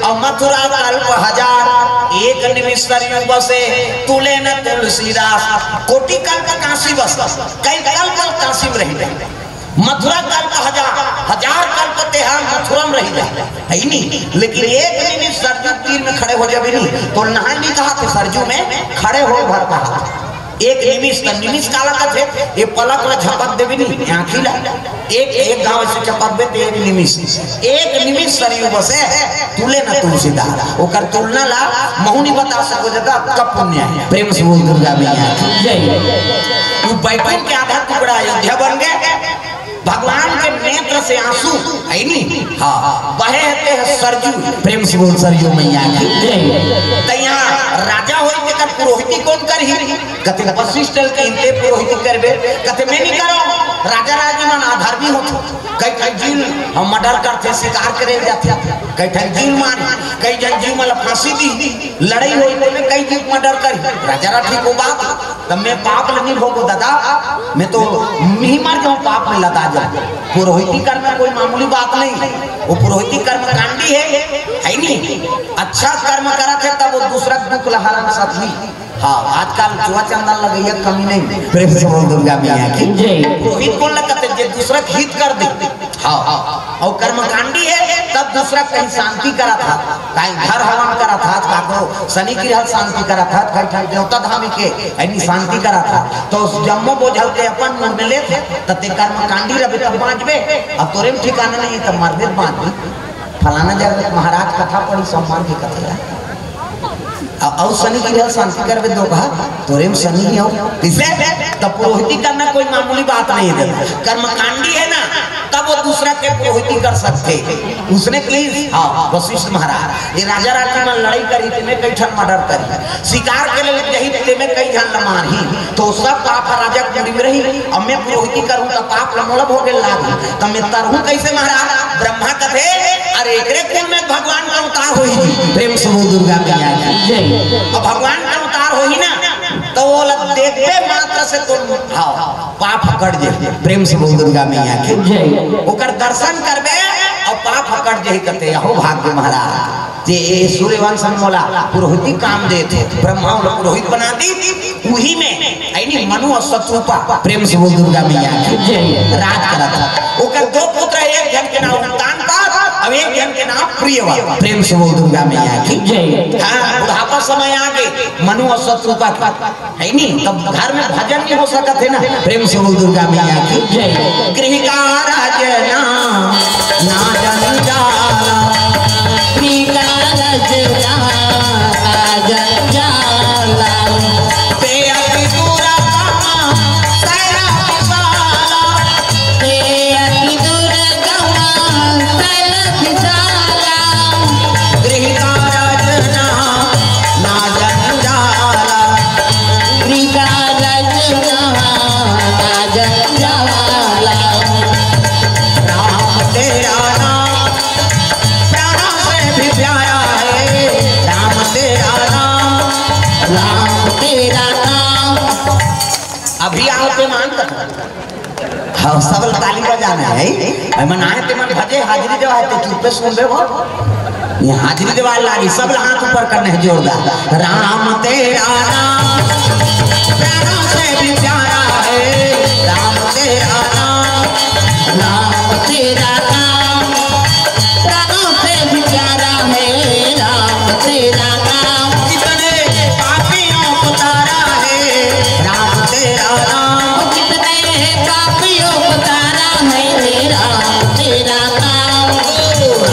और मथुरा कल्प हजार, एक निमिष सरयू बसे, तुले न तुलसीदास, कोटि कल्प काशी बस, कई कल्प काशी में रही जाए, मथुरा कल्प हजार कल्प तेहार मथुरा में रही जाए है नहीं, लेकिन एक निमिष सरयू तीर में खड़े हो जाए नहीं तो नहाए नहीं कहा कि सरयू में खड़े हो भर कहा, एक निमिष काला कथे ये पलक ला झपक देवी नहीं आंखी ला एक गांव से झपक दे एक निमिष सरयू बसे तुले न तुलसीदास, ओकर तुलना ला महुनी बता सको जता कब पुण्य है। प्रेम से बोल दुर्गा मैया जय। वो बैकुंठ के आधा टुकड़ा अयोध्या बन गए, भगवान के नेत्र से आंसू है नहीं, हाँ बहे हैं सरजू, प्रेम से बोल सरजू मैया की तैया राजा होई के कर पुरोहिती कौन करही, कते वशिष्ठ के इनते पुरोहिती करबे, कते में नहीं करो, राजा राजी मन आधार भी होत, कई जील हम मर्डर करते शिकार करे जाते, कई जील मार, कई जन जीव मतलब फांसी दी, लड़ाई होई में कई जीव मर्डर कर, राजा राठी को बात तब मैं पाप नहीं भोगो दादा, मैं तो नहीं मार जाऊं पाप में लगा जाऊं। पुरोहिती कर्म कोई मामूली बात नहीं, वो पुरोहिती कर्म कांडी है नहीं, अच्छा कर्म करा थे तब वो दूसरा दुख लहरा सकती, हाँ आजकल चुआ चंदन लगे कमी नहीं। प्रेम से बोल दुर्गा मैया की पुरोहित कौन लगते जे दूसरा हित कर दे, हाँ और कर्मकांडी है तब दूसरा कहीं शांति करा था, कहीं घर हवन करा था, काको शनि की हल शांति करा था, कहीं देवता धामी के ऐनी शांति करा था, तो जम्मो बोझल के अपन मुंह में ले थे तते कर्मकांडी रहे तब बांचबे, अब तोरे में ठिकाना नहीं तब मर्दे बांचबे, फलाना जगह महाराज कथा पढ़ी सम्मान की कथा और शनि की हल शांति करवे दो कहा तोरे में शनि हो इसे तब पुरोहिती करना कोई मामूली बात नहीं है, कर्मकांडी है ना तब वो दूसरा के पुरोहिती कर सकते, उसने प्लीज हाँ वशिष्ठ महाराज ये राजा रानी में लड़ाई करी तुम्हें कई ठन मर्डर करी, शिकार के लिए यही तुम्हें कई जन मारी, तो सब पाप राजा कुंडी में रही, अब मैं पुरोहिती करूँ तो पाप लमोलब हो गए लागी, तो मैं तरहूँ कैसे महाराज, ब्रह्मा कथे अरे एकरे कुल में भगवान का उतार हुई, प्रेम से दुर्गा मैया की और भगवान का उतार होगी ना तो वो देखते मात्र से तुम हाँ पाप हकड़ जे, प्रेम से बोल दुर्गा मैया की ओकर दर्शन करबे और पाप हकड़ जे कहते हो भाग्य महाराज जे सूर्यवंश में मोला पुरोहिती काम दे थे, ब्रह्मा ने पुरोहित बना दी, वही में ऐनी मनु और शत्रुपा, प्रेम से बोल दुर्गा मैया की राज करा था, ओकर दो पुत्र एक जन के नाम तानका अब एक जन के नाम प्रियवा, प्रेम से बोल दुर्गा मैया की हाँ बुढ़ापा समय आ गए मनु और शत्रुपा है नहीं तब घर में भजन नहीं हो सकता है ना, प्रेम से बोल दुर्गा मैया की गृह का राजना ना जन जाला, गृह का राजना जन जाला, पे अति दूरा कामा सारा साला, पे अति दूरा कामा सारा साला, गृह का राजना ना जन जाला, गृह का राजना ना जन जाला, राम तेरा नाम प्राणों से भी प्यारा है, राम तेरा नाम, राम तेरा नाम। अभी आओ ते मान हाँ सबल ताली बजाना है, मनाए ते मन भजे हाजिरी देवा है चुप पे सुन बे बहुत ये हाजिरी देवा लागी सब हाथ ऊपर करने है जोरदार, राम तेरा नाम प्राणों से भी प्यारा है, राम तेरा नाम, राम तेरा नाम प्राणों से भी प्यारा है, राम तेरा नाम, कितने पापियों को तारा है, राम तेरा नाम, कितने पापियों को तारा है, राम तेरा नाम,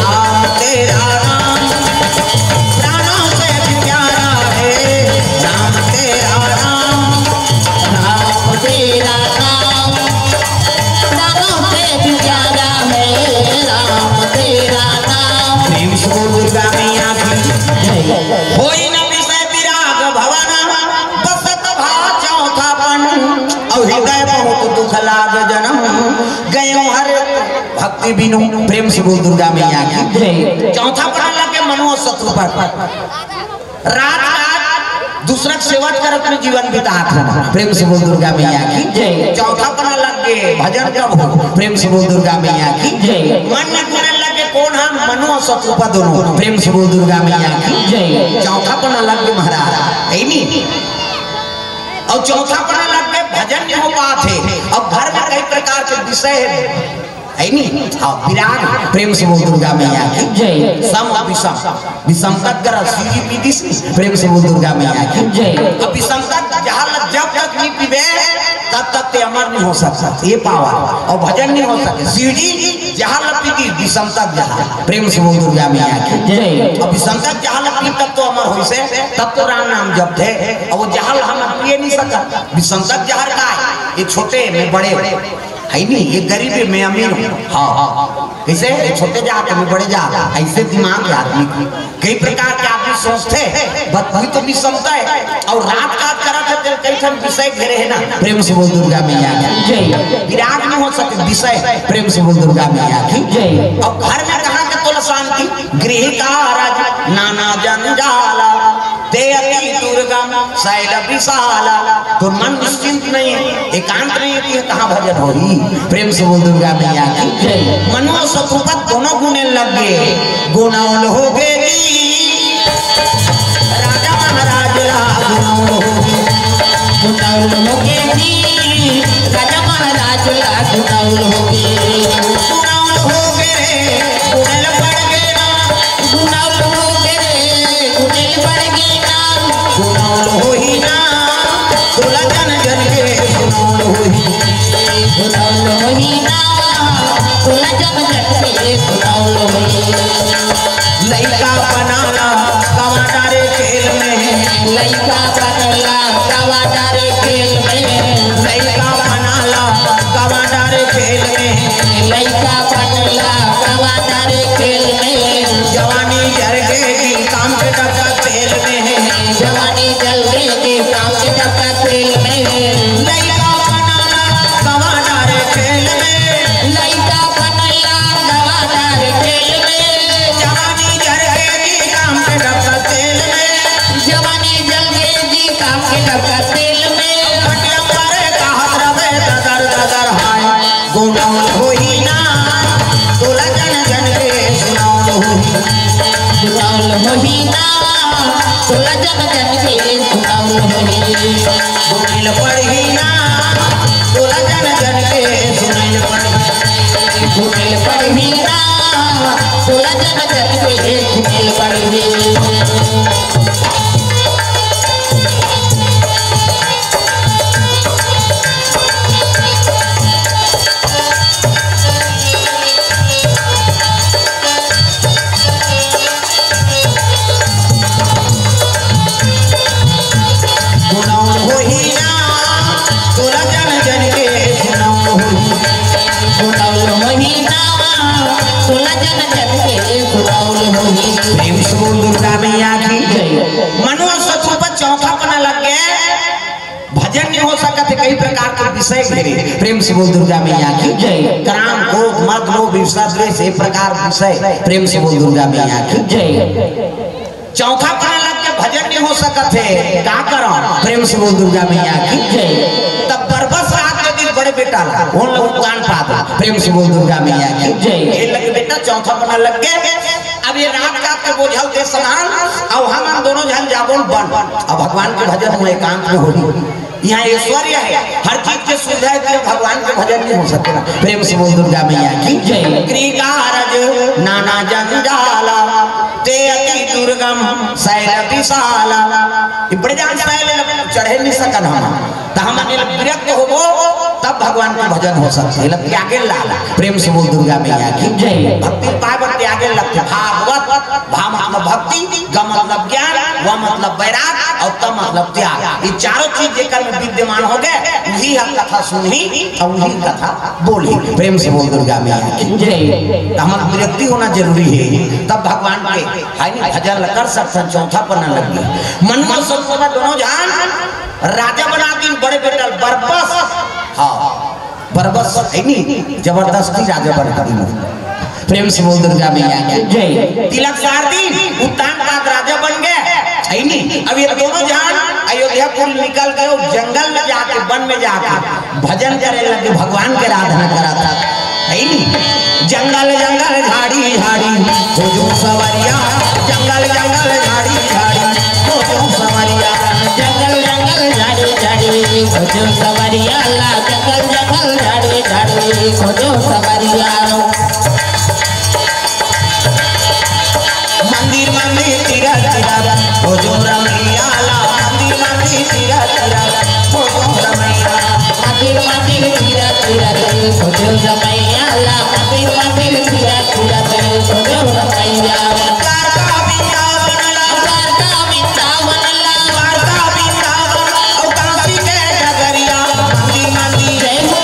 राम तेरा नाम प्राणों से भी प्यारा है, राम तेरा नाम, राम तेरा नाम प्राणों से भी प्यारा है, राम तेरा नाम। प्रेम से बोल दुर्गा मैया की होई न विषय विराग भवन बसत भा चौथापन और हृदय बहुत दुख लाग जन्म गयो हर भक्ति बिनु, प्रेम से बोल दुर्गा मैया की चौथा पढ़ा लगे मनो शत्रु पर रात दूसरा सेवा कर अपने जीवन बितात है, प्रेम से बोल दुर्गा मैया की चौथा पढ़ा लगे भजन कब हो, प्रेम से बोल दुर्गा मैया की मन में गुण लगे कौन है मनु और शत्रुपा दोनों प्रेम से बोल दुर्गा मैया की जय। चौथा पन्ना लग गए महाराज है नहीं, और चौथा पन्ना लग गए भजन नहीं हो पाते। अब घर में कई प्रकार के विषय है नहीं, हाँ विराग प्रेम से बोल दुर्गा मैया की जय। सम विषम विषम तक कर सीधी पीती प्रेम से बोल दुर्गा मैया की जय। अब विषम तक जब तक नहीं पीबे तब तक ते अमर नहीं हो सकता ये पावा, और भजन नहीं हो सके सीढ़ी जहाँ लपीती विषम तक जहाँ प्रेम से बोल दुर्गा मैया की जय। अब विषम तक जहाँ लपी तब तो अमर हो से, तब तो राम नाम जब थे, और वो जहाँ हम पिए नहीं सकता विषम तक जहर का है। ये छोटे में बड़े है नहीं, ये गरीब में अमीर हूँ। हाँ कैसे छोटे जाते में बड़े जाता, ऐसे दिमाग के आदमी कई प्रकार के आदमी सोचते हैं बदबू तो भी समझता है, और रात का करा कई ठन विषय घेरे है ना प्रेम से बोल दुर्गा मैया की जय। विराग नहीं हो सके विषय प्रेम से बोल दुर्गा मैया की जय। और घर में कहा के तोला शांति गृह कारज नाना जंजाला ते अति दुर्गम शैल विशाला, तो मन निश्चिंत नहीं है, एकांत नहीं है, कहाँ भजन हो रही प्रेम से बोल दुर्गा मैया की जय। मनो शत्रुपत दोनों गुने लग गए, गुणौल हो गए राजा महाराज गुणौल हो गए राजा महाराज गुणौल हो गए, गुणौल हो गए गुणल पड़ गए गुणौल हो गए गुणल पड़ गए गुणौल हो ही ना तोला जन जन के गुणौल हो ही गुणौल हो ही ना तोला जन जन के गुणौल हो ही। लइका बनाना कवाटारे खेल में, लइका बनाला कवाटारे खेल में, लइका बनाला कवाटारे खेल में, लइका बनाला कवाटारे खेल में, जवानी जल गई काम के डब्बा तेल में, जवानी जल गई काम के डब्बा तेल में, लइका बनाला कवाटारे खेल में, लइका बनाला कवाटारे खेल में, जवानी जल गई काम के डब्बा तेल में, जवानी जल गई काम के डब्बा तेल में, पटिया पर कहत रवे ददर ददर हाय गुणौल होई ना तोला जन जन के सुनौल होई, गुणौल होई ना तोला जन जन के सुनौल होई, गुणिल पढ़ी ना तोला जन जन के सुनैल पढ़ी, गुणिल पढ़ी ना तोला जन जन के सुनैल पढ़ी। चौथा पना लग गया भजन नहीं हो सका थे, कई प्रकार के विषय घेरे प्रेम से बोल दुर्गा मैया की जय। काम क्रोध मद लोभ ईर्ष्या द्वेष ये प्रकार विषय प्रेम से बोल दुर्गा मैया की जय। चौथा पना लग गया भजन नहीं हो सका थे, क्या करो प्रेम से बोल दुर्गा मैया की जय। तब बरबस रात के दिन बड़े बेटा उन लोग कान पाता प्रेम से बोल दुर्गा मैया की जय। ये लग बेटा चौथा पना लग गया, अब ये रात का के बोझल दे समान, अब हम दोनों जन जाबोल बन, अब भगवान के भजन में एकांत में होली। यहाँ ऐश्वर्य है, हर चीज के सुविधा है, भगवान के भजन नहीं हो सकता प्रेम से बोल दुर्गा मैया की जय। कृकारज नाना जंजाला ते अति दुर्गम शैल विशाला, बड़े जान चढ़े नहीं सकन हम विरक्त होबो तब भगवान का भजन हो सकता है। त्यागे लाला प्रेम से बोल दुर्गा मैया की जय। भक्ति पावर त्यागे लगते भागवत, भा मतलब भक्ति, ग मतलब ज्ञान, व मतलब वैराग, और त मतलब त्याग। ये चारों चीज जेकर में विद्यमान हो गए, वही हम कथा सुनी और वही कथा बोली प्रेम से बोल दुर्गा मैया की जय। हमारा विरक्ति होना जरूरी है, तब भगवान के भजन कर सकते। चौथा पर न लग गया मन में सब दोनों जान राजा बना दिन बड़े बेटा बरबस, हाँ बरबस है नहीं जबरदस्ती राजा बना दिन प्रेम से बोल दुर्गा मैया की जय। तिलक सार दिन उत्तान बाद राजा बन गए है नहीं। अब ये दोनों जान अयोध्यापुर निकल गए, जंगल में जाके वन में जाके भजन करे लगे, भगवान के आराधना करा था। है नहीं। जंगल जंगल झाड़ी झाड़ी खोजो सवरिया, जंगल जंगल झाड़ी झाड़ी खोजो सवरिया, जंगल जंगल झाड़ी झाड़ी खोजो सवरिया, जंगल जंगल झाड़ी झाड़ी खोजो सवरिया। मंदिर मंदिर तीरा तीरा खोजो रमैया, मंदिर मंदिर तीरा तीरा खोजो रमैया, मंदिर मंदिर तीरा तीरा खोजो रमैया, मंदिर मंदिर तीरा तीरा खोजो रमैया। द्वारका वृंदावन ला, द्वारका वृंदावन ला, द्वारका वृंदावन और काशी के डगरिया, मंदिर मंदिर जय हो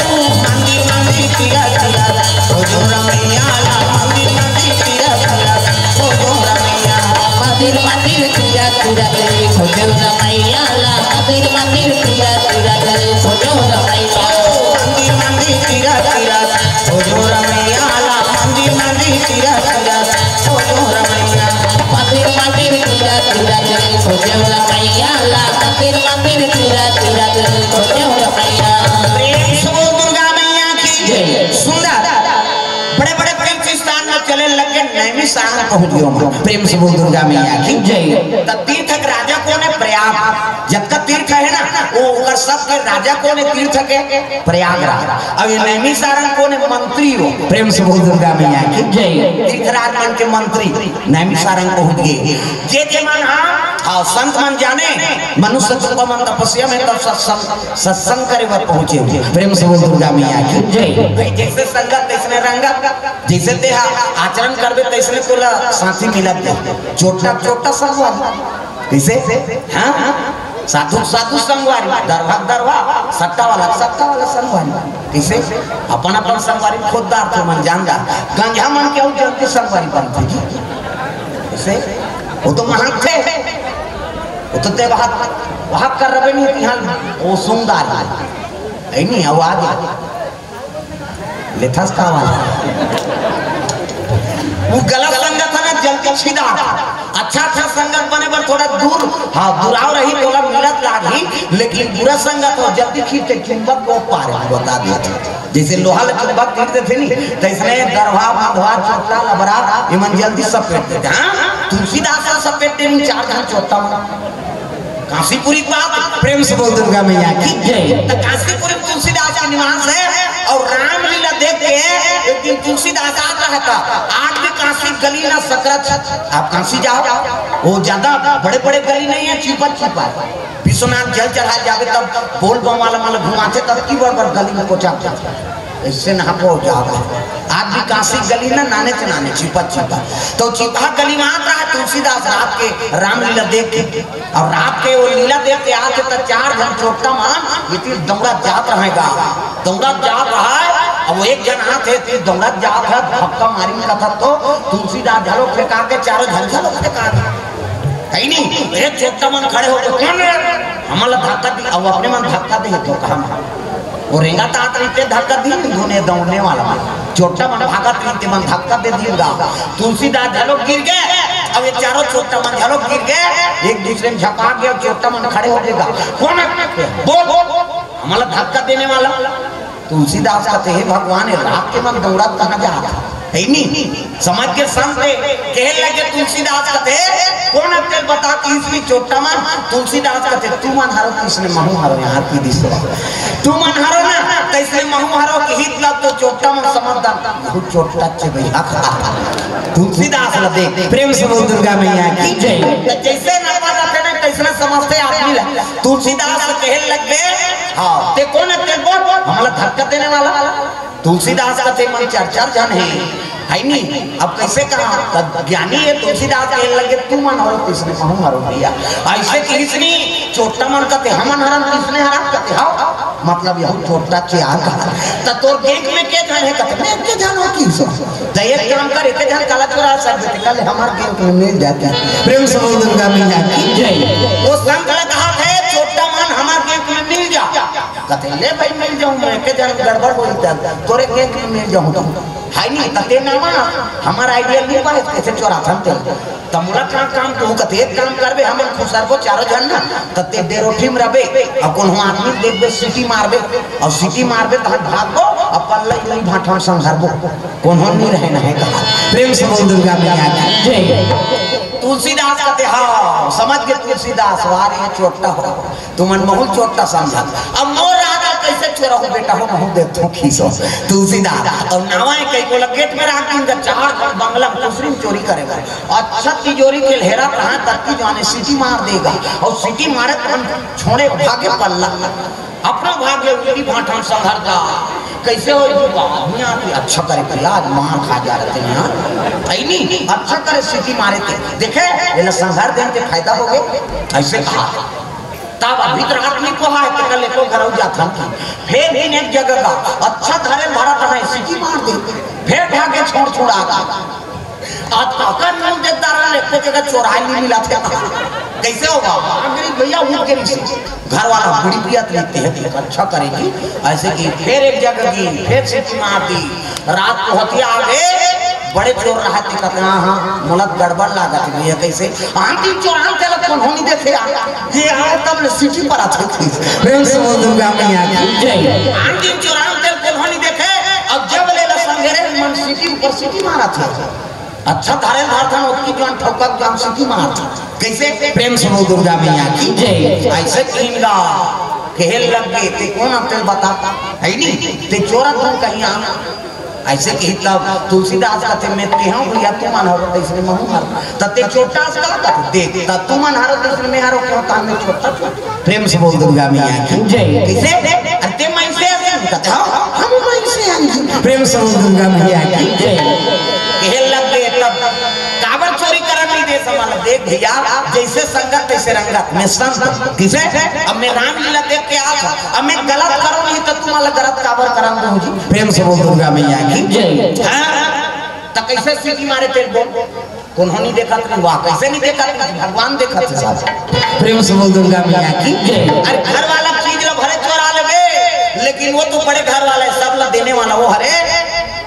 मंदिर मंदिर तीरा तीरा खोजो रमैया, मंदिर मंदिर तीरा तीरा खोजो रमैया, मंदिर मंदिर तीरा तीरा खोजो रमैया, मंदिर मंदिर तीरा तीरा खोजो रमैया। मंदिर मंदिर तीरा तीरा खोजो रमैया, मंदिर मंदिर तीरा तीरा खोजो रमैया, मंदिर मंदिर तीरा तीरा खोजो रमैया, मंदिर मंदिर तीरा तीरा खोजो रमैया। प्रेम से बोल दुर्गा मैया की जय। सुंदर बड़े बड़े तीर्थ स्थान में चले लगे नैमिषारण्य पहुंच गयो। प्रेम से बोल दुर्गा मैया की जय। तब तीर्थ के राजा कौन है? प्रयाग। जब तक तीर्थ है ना वो ओकर सब के राजा कौन है? तीर्थ के प्रयागराज। अब ये नैमिषारण्य कौन है? मंत्री हो। प्रेम से बोल दुर्गा मैया की जय। तीर्थराज मन के मंत्री नैमिषारण्य पहुंच गए। जे जे मन हाँ संत मन जाने मनुष्य तत्व मन तपस्या में तब सत्संग करे वर पहुंचे हुए। प्रेम से बोल दुर्गा मैया की जय। जैसे संगत तैसने रंगत, जैसे देहा आचरण करबे तैसने तोला साथी मिलत दे। छोटा छोटा संगवारी कैसे हाँ साधु साधु संगवारी, दरभा दरभा सट्टा वाला संगवारी कैसे अपन अपन संगवारी खुददार तो मन जान जा। गंजा मन के जल्दी संगवारी बनते जी कैसे वो तो महंग थे, वो तो ते वहां कर रहे नहीं यहाँ वो सुंदर है नहीं आवाज लेथस का वो गलत संगत है ना जल के सीधा अच्छा अच्छा संगत बने पर थोड़ा दूर हाँ दुराव रही थोड़ा मिलत लागी, लेकिन बुरा संगत हो जल्दी खींचते चुंबक को पार बता देते। जैसे लोहा ले चुंबक खींचते थे नहीं तैसने दरवा बंधवा छोटा लबरा इमन जल्दी सपेट देते। हाँ तुलसीदास का सपेटते नहीं चार धान छोटा काशीपुरी बात। प्रेम से बोल दुर्गा मैया की जय। काशीपुरी तुलसीदास का निवास है और रामलीला देख के एक दिन तुलसीदास आता है था। आज भी काशी गली ना सकरत, आप काशी जाओ वो ज्यादा बड़े बड़े गली नहीं है, चिपा चिपा विश्वनाथ जल चढ़ा जावे तब बोल बम वाला मतलब घुमाते तब की बड़ बड़ गली में कोचा इससे ना पहुंच जाओ। आज भी काशी गली ना नाने से नाने चिपा चिपा तो चिपा गली में आता है तुलसीदास रात के रामलीला देख के और रात के वो लीला देख के आके तक 4 जन छोटा मान इतनी दौड़ा जात रहेगा, दौड़ा जात रहा है। अब वो एक जन आते थे दौड़ा जात है धक्का मारी का था तो तुलसीदास झाड़ो फेंका के चारों झलझल फेंका कहीं नहीं एक छोटा मन खड़े होकर हमारा धक्का दी। अब अपने मन धक्का दे तो कहा वो रेंगा तात रीते धक्का दी धोने दौड़ने वाला छोटा मन भागत रीते मन धक्का दे दिएगा। तुलसीदास झालो गिर गए। अब ये चारों छोटा मन झालो गिर गए, एक दूसरे में झपा गया, छोटा मन खड़े हो जाएगा। कौन है? बोल हमारा धक्का देने वाला। तुलसीदास कहते हे भगवान रात के मन दौड़ा कहाँ जा रहा है नहीं समझ के समझे कह लगे। तुलसीदास कहते कौन है तेल बता कि इसकी छोटा मन। तुलसीदास कहते तू मन हारो किसने महू हारो यहाँ की दिशा तू मन हारो ना कैसे महू हारो की हित लग तो छोटा मन समझदार बहुत छोटा चे भैया तुलसीदास ल देख। प्रेम से बोल दुर्गा मैया की जय। जैसे ना पता थे ना कैसे समझते आदमी तुलसीदास कह लगे हाँ ते कौन है ते बोल हमारा धक्का देने वाला। तुलसीदास का ते मन 4 जन है नहीं। अब कैसे कहा ज्ञानी है तुलसीदास कहने लगे तू मन हरो किसने कहूं हरो भैया ऐसे किसने छोटा मन कहते हमन हरन किसने हरा कहते हां मतलब यह छोटा के आ त तोर देख में के जाने कहते के जानो की सो त एक काम कर एक जन काला चोरा सब कल हमार गेम में मिल जाता है। प्रेम से बोल दुर्गा मैया की जय। वो संत ने कहा है छोटा मन हमार गेम में मिल जा कहते ले भाई मिल जाऊं मैं के जन गड़बड़ बोलता तोरे गेम में मिल जाऊं तो है नहीं तते नामा हमारा आइडिया नहीं पाए कैसे चोरा था तमुला काम तू कते काम करबे हम खुसरबो चारो जन ना तते देरोठी में रहबे अब कोनो आदमी देखबे सिटी मारबे और सिटी मारबे त भागबो अब पल्ले नहीं भाठा संघरबो कोनो नहीं रहे ना है कहा प्रेम से बोल दुर्गा मैया की जय। तुलसीदास कहते हाँ समझ के तुलसीदास वारे चोटा हो तुमन बहुत चोटा समझा अब मोर राजा कैसे चोरा हो बेटा हो महू देखो खीसो तुलसीदास और नावाए कई को गेट में रख दिन का चार बंगला दूसरी चोरी करेगा अच्छा तिजोरी के लहरा कहां तक की जाने सीटी मार देगा और सीटी मारे तो छोड़े भागे पल्ला अपना भाग्य उल्टी भाठा संघर जा कैसे हो आदमी आती अच्छा करे आज मार खा जा रहे थे यहाँ नहीं अच्छा करे सीटी मारे थे देखे ये संघर देने के फायदा हो गए ऐसे कहा तब भीतर आदमी को है कि कल को घर जाता था फिर इन एक जगह का अच्छा धरे भारत है सीटी मार दे फिर भागे छोड़ छोड़ा आज काका नहीं देता रहा एक जगह चौराहे नहीं मिला था कैसे होगा गरीब भैया उनके घर वाला बड़ी प्रियत लेते हैं अच्छा करेगी ऐसे कि फिर एक जगह की फिर सीटी मार दी रात को हथिया आगे बड़े चोर रहा थे कहते हाँ मुलत गड़बड़ लागत भैया कैसे आंटी चोरान चलत कौन होनी देखे ये आए तब सिटी पर आते थे प्रेम से बोल दुर्गा मैया की जय। आंटी चोरान चलत कौन होनी देखे अब जब ले संघेरे मन सिटी ऊपर सिटी मारा था अच्छा धारे धारथन उसकी जान ठोकर जान सिटी मार कैसे प्रेम से बोल दुर्गा मैया की जय। ऐसे किनगा खेल लग गए ते कौन अंतर बताता है नहीं ते चोरा तुम कहीं आना ऐसे कि तब तुलसीदास कहते मैं केहूं भैया तू मन हरो तो इसने महू हर तते छोटा सा कहते देख तब तू मन हरो तो इसने मैं हरो क्यों ता मैं छोटा प्रेम से बोल दुर्गा मैया की जय। कैसे अते मैं से कहते हां हम मैं से प्रेम से बोल दुर्गा मैया की जय। खेल लग गए तब काबर चोरी करन नहीं दे संभाल देख भैया जैसे संगत तैसे रंगत मैं संत किसे अब मैं रामलीला देख के आ अब मैं गलत करूं नहीं तो तुम्हारा गलत काबर करन दूं जी प्रेम से बोल दुर्गा मैया की जय। हां त कैसे सीटी मारे तेल बोल कौन नहीं देखा तुम वाह कैसे नहीं देखा भगवान देखा थे साहब प्रेम से बोल दुर्गा मैया की जय। अरे घर वाला चीज लो भरे चोरा लेबे लेकिन वो तो बड़े घर वाला है सब ला देने वाला वो हरे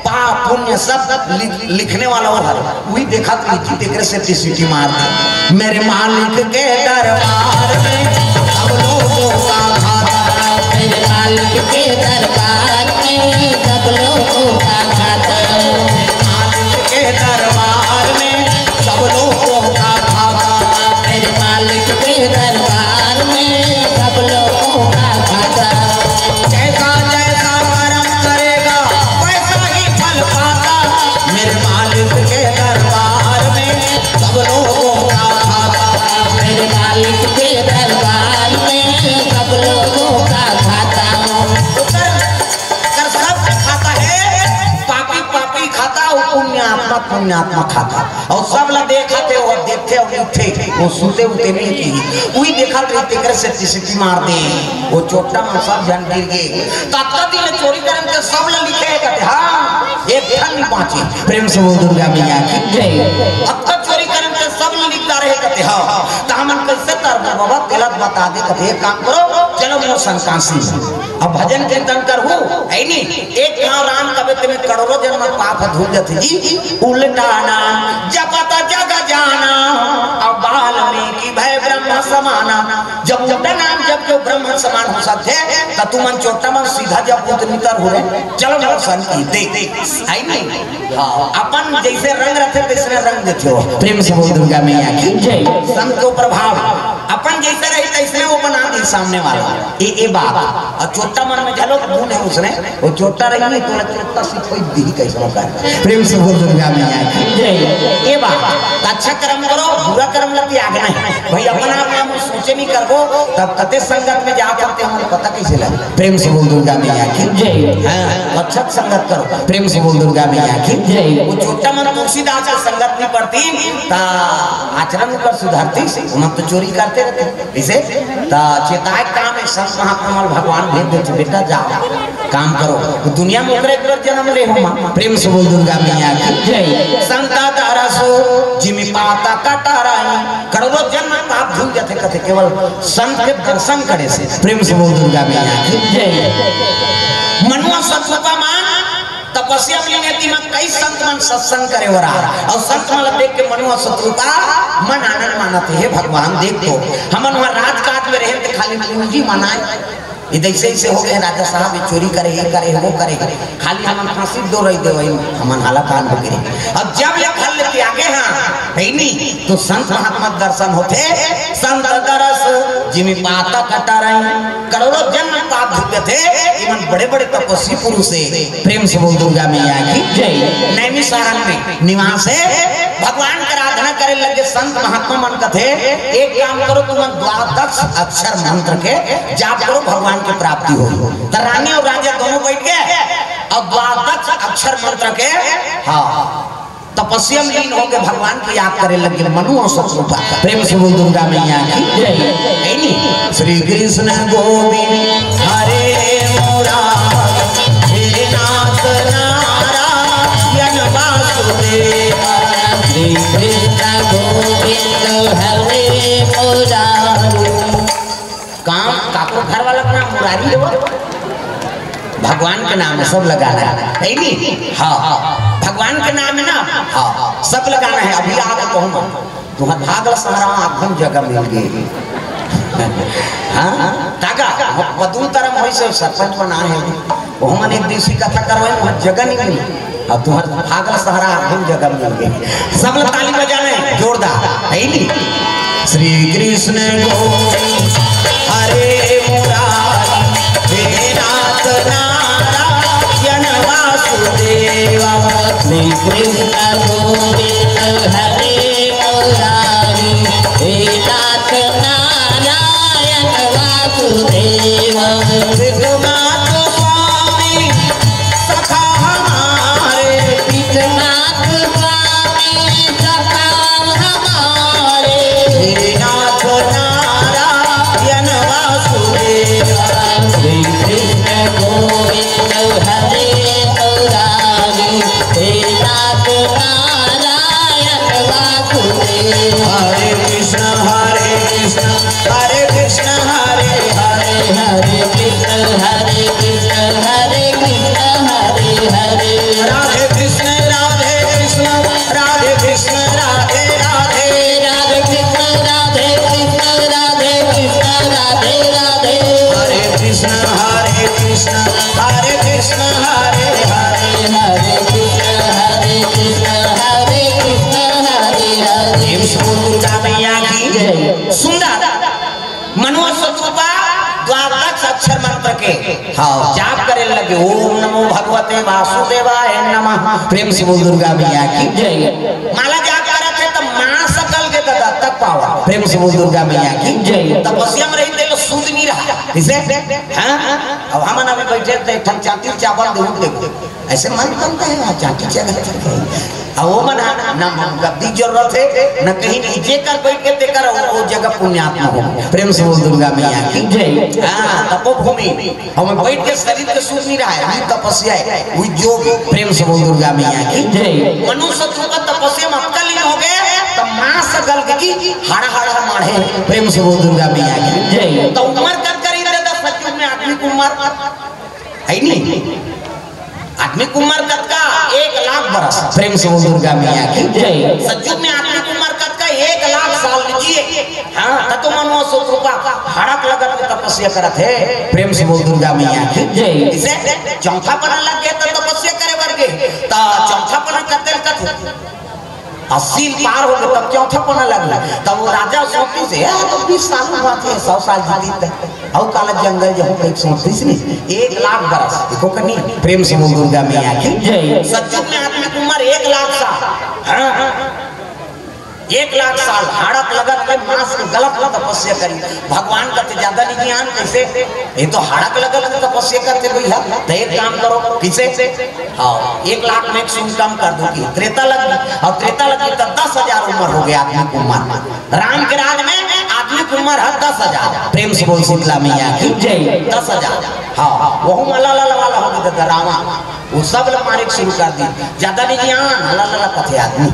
पाप पुण्य सब लिखने वाला वो हर वही देखा तो देख से सीटी मार दी मेरे मालिक के दरबार में सब लोगों का खाता मेरे मालिक के दरबार में सब लोगों का खाता मालिक के दरबार में सब लोगों का खाता मेरे मालिक के दरबार में सब लोगों का खाता जैसा जैसा कर्म करेगा वैसा ही फल पाता मेरे मालिक के दरबार में सब लोगों का खाता मेरे मालिक के दरबार में सब लोगों का खाता कर सब खाता है पापी पापी खाता और पुण्यात्मा खाता और सब ला देखते और देखते और लिखते वो सुते उते नहीं की वही देखा तो तेकर से सिटी मार दे वो चोटा में सब जन गिर गए तत्ता दिन चोरी करन के सब ला लिखे कहते हां एक धन नहीं पाची प्रेम से बोल दुर्गा मैया की जय। अब तक चोरी करन के सब ला लिखता रहे कहते हां त हमन कैसे कर बाबा गलत बता दे कहते एक काम करो चलो मोर संकासी अब भजन कीर्तन करहु है नहीं एक गांव राम कबे तुम्हें करोड़ों जन्म पाप धुल जाते जी उल्टाना जपत जग जाना अब वाल्मीकि भय ब्रह्म समाना जब उल्टा नाम जब के ब्रह्म समान हो सकते तो तुमन चोटा में सीधा जब पुत्र हो रहे चलो मोर संकी दे है नहीं अपन जैसे रंग रहते वैसे रंग देते हो प्रेम से बोल दुर्गा मैया की जय। संत के प्रभाव अपन जैसे रही तैसे वो बना दी सामने वाला ये बात और चोटा मन में झलो गुण है उसने वो चोटा रही नहीं तो चोटा से कोई दी कैसे होगा प्रेम से बोल दुर्गा मैया की जय। ये बात अच्छा कर्म करो बुरा कर्म लगी आगे नहीं भाई अपन आप हम सोचे नहीं करबो तब कते संगत में जा करते हमें पता कैसे लगे प्रेम से बोल दुर्गा मैया की जय। हां अच्छा संगत करो प्रेम से बोल दुर्गा मैया की जय। वो चोटा मन तुलसीदास की संगत नहीं पड़ती ता आचरण कर सुधारती हम तो चोरी करते रहते इसे ता चेताए काम है संत महात्मा भगवान भेज देते बेटा जाओ काम करो तो दुनिया में एक बार जन्म ले हो प्रेम से बोल दुर्गा मैया की जय। संता दारसो जिमि पाता कटाराई करोड़ों जन्म पाप धुल जाते कहते केवल संत के दर्शन करे से प्रेम से बोल दुर्गा मैया की जय। मनुआ सत्सुका मान तपस्या में लेती में कई संत मन सत्संग करे हो रहा और संत मन देख के मनुआ शत्रुता मन आनंद मानते है भगवान देख तो हम वहाँ राजकाज में रहे थे खाली पूंजी मनाए इधर से हो गए राजा साहब ये चोरी करे ये करे वो करे खाली हम फांसी दो रही दे वही हम हाला कान बकरे अब जब ले फल लेते आगे हाँ नहीं तो संत महात्मा दर्शन होते संत दरस जिमी पाता कटा रहे करोड़ों जन्म पाप धुपे थे इवन बड़े बड़े तपस्वी पुरुष से प्रेम से बोल दुर्गा मैया की जय नैमिषारण्य में निवास है भगवान की आराधना करे लगे संत महात्मा मन कथे एक काम करो तुम 12 अक्षर मंत्र के जाप करो भगवान की प्राप्ति हो तो रानी और राजा दोनों बैठ गए और 12 अक्षर मंत्र के हाँ तपस्या में लीन होकर भगवान की याद करे लगे मनु और शत्रुपा प्रेम से बोल दुर्गा मैया की जय श्री कृष्ण गोविंद हरे मुरारी नाथ नारायण वासुदेव श्री कृष्ण गोविंद हरे मुरारी। काम काको घर वाला का नाम मुरारी है भगवान के नाम है सब लगाना है नहीं हाँ भगवान के नाम है ना हाँ सब लगाना है अभी आगे कहूँ तुम्हारा भागल सहारा आखम जगह मिल गई हाँ ताका बदू तरम होई से सरपंच बना है वो मन एक देसी कथा करवाए वहाँ जगह नहीं मिली अब तुम्हारा भागल सहारा आखम जगह मिल गई सब लोग ताली बजाने जोरदार है नहीं श्री कृष्ण गोविंद हरे मुरारी हे नाथ नारायण वासुदेव श्री कृष्ण गोविंद हरे मुरारी हे नाथ नारायण वासुदेव विघ्नाथ स्वामी सखा हमारे विघ्नाथ स्वामी सखा हमारे हे नाथ नारायण वासुदेव श्री कृष्ण गोविंद हरे मुरारी हे नाथ नारायण वासुदेव हरे कृष्ण हरे कृष्ण हरे कृष्ण हरे हरे हरे कृष्ण हरे कृष्ण हरे कृष्ण हरे हरे राधे कृष्ण राधे कृष्ण राधे कृष्ण राधे राधे राधे कृष्ण राधे कृष्ण राधे कृष्ण राधे राधे हरे कृष्ण हरे कृष्ण हरे कृष्ण हरे हरे हरे कृष्ण हरे कृष्ण हरे कृष्ण हरे हरे दुर्गा मैया की सुंदर मनुआ शत्रुपा 12 अक्षर मंत्र के हाँ जाप करे लगे ओम नमो भगवते वासुदेवाय नमः प्रेम से बोल दुर्गा मैया की जय माला जाप करे थे तो मां सकल के तक पावा प्रेम से बोल दुर्गा मैया की जय तपस्या में रही थे सूद नहीं रहा इसे हाँ अब हम अभी बैठे थे चाटी चावल देखो ऐसे मन बनता है चाटी चावल वो मन ना गद्दी जरूरत है न कहीं नीचे कर बैठ के देकर वो जगह पुण्यात्मा हो प्रेम से बोल दुर्गा मैया की जय हाँ तपोभूमि हम बैठ के शरीर के सूझ नहीं रहा है तपस्या है वो योग प्रेम से बोल दुर्गा मैया की जय मनुष्य शत्रु का तपस्या में अक्कल हो गए तो मां सकल की हाड़ा हाड़ा मारे प्रेम से बोल दुर्गा मैया की जय तो उम्र कर करी दे सचमुच में आदमी की उम्र है नहीं आदमी की उम्र कद का 1 लाख बरस प्रेम से बोल दुर्गा मैया की जय सचमुच में आदमी की उम्र कद का 1 लाख साल लीजिए हाँ तो मनुआ शत्रुपा हड़क लगत में तपस्या करत है प्रेम से बोल दुर्गा मैया की जय इसे चौथा पना लग गया तो तपस्या करे वर्गे तो चौथा पना करते 80 पार हो गए तब चौथा पना लगला तब वो राजा सोती से तो 20 साल में बात है 100 साल जीती तक और काला जंगल जो 137 नहीं 1 लाख बरस देखो कनी प्रेम से बोल दुर्गा मैया की जय सचमुच में आदमी की उम्र 1 लाख साल हाँ 1 लाख साल हाड़क लगत में मांस गलत तपस्या करी भगवान का ज्यादा नहीं ज्ञान कैसे ये तो हाड़क लगत में तपस्या करते भैया तो एक काम करो किसे हाँ 1 लाख में 100 कम कर दूंगी त्रेता लगी और त्रेता लगी तो 10,000 उम्र हो गया आदमी की उम्र राम के राज में आदमी की उम्र है 10,000 प्रेम से बोल शीतला मैया की जय 10,000 हाँ वह माला वाला हो गया रामा वो सब लोग मारे शुरू कर दी ज्यादा नहीं ज्ञान हला कथे आदमी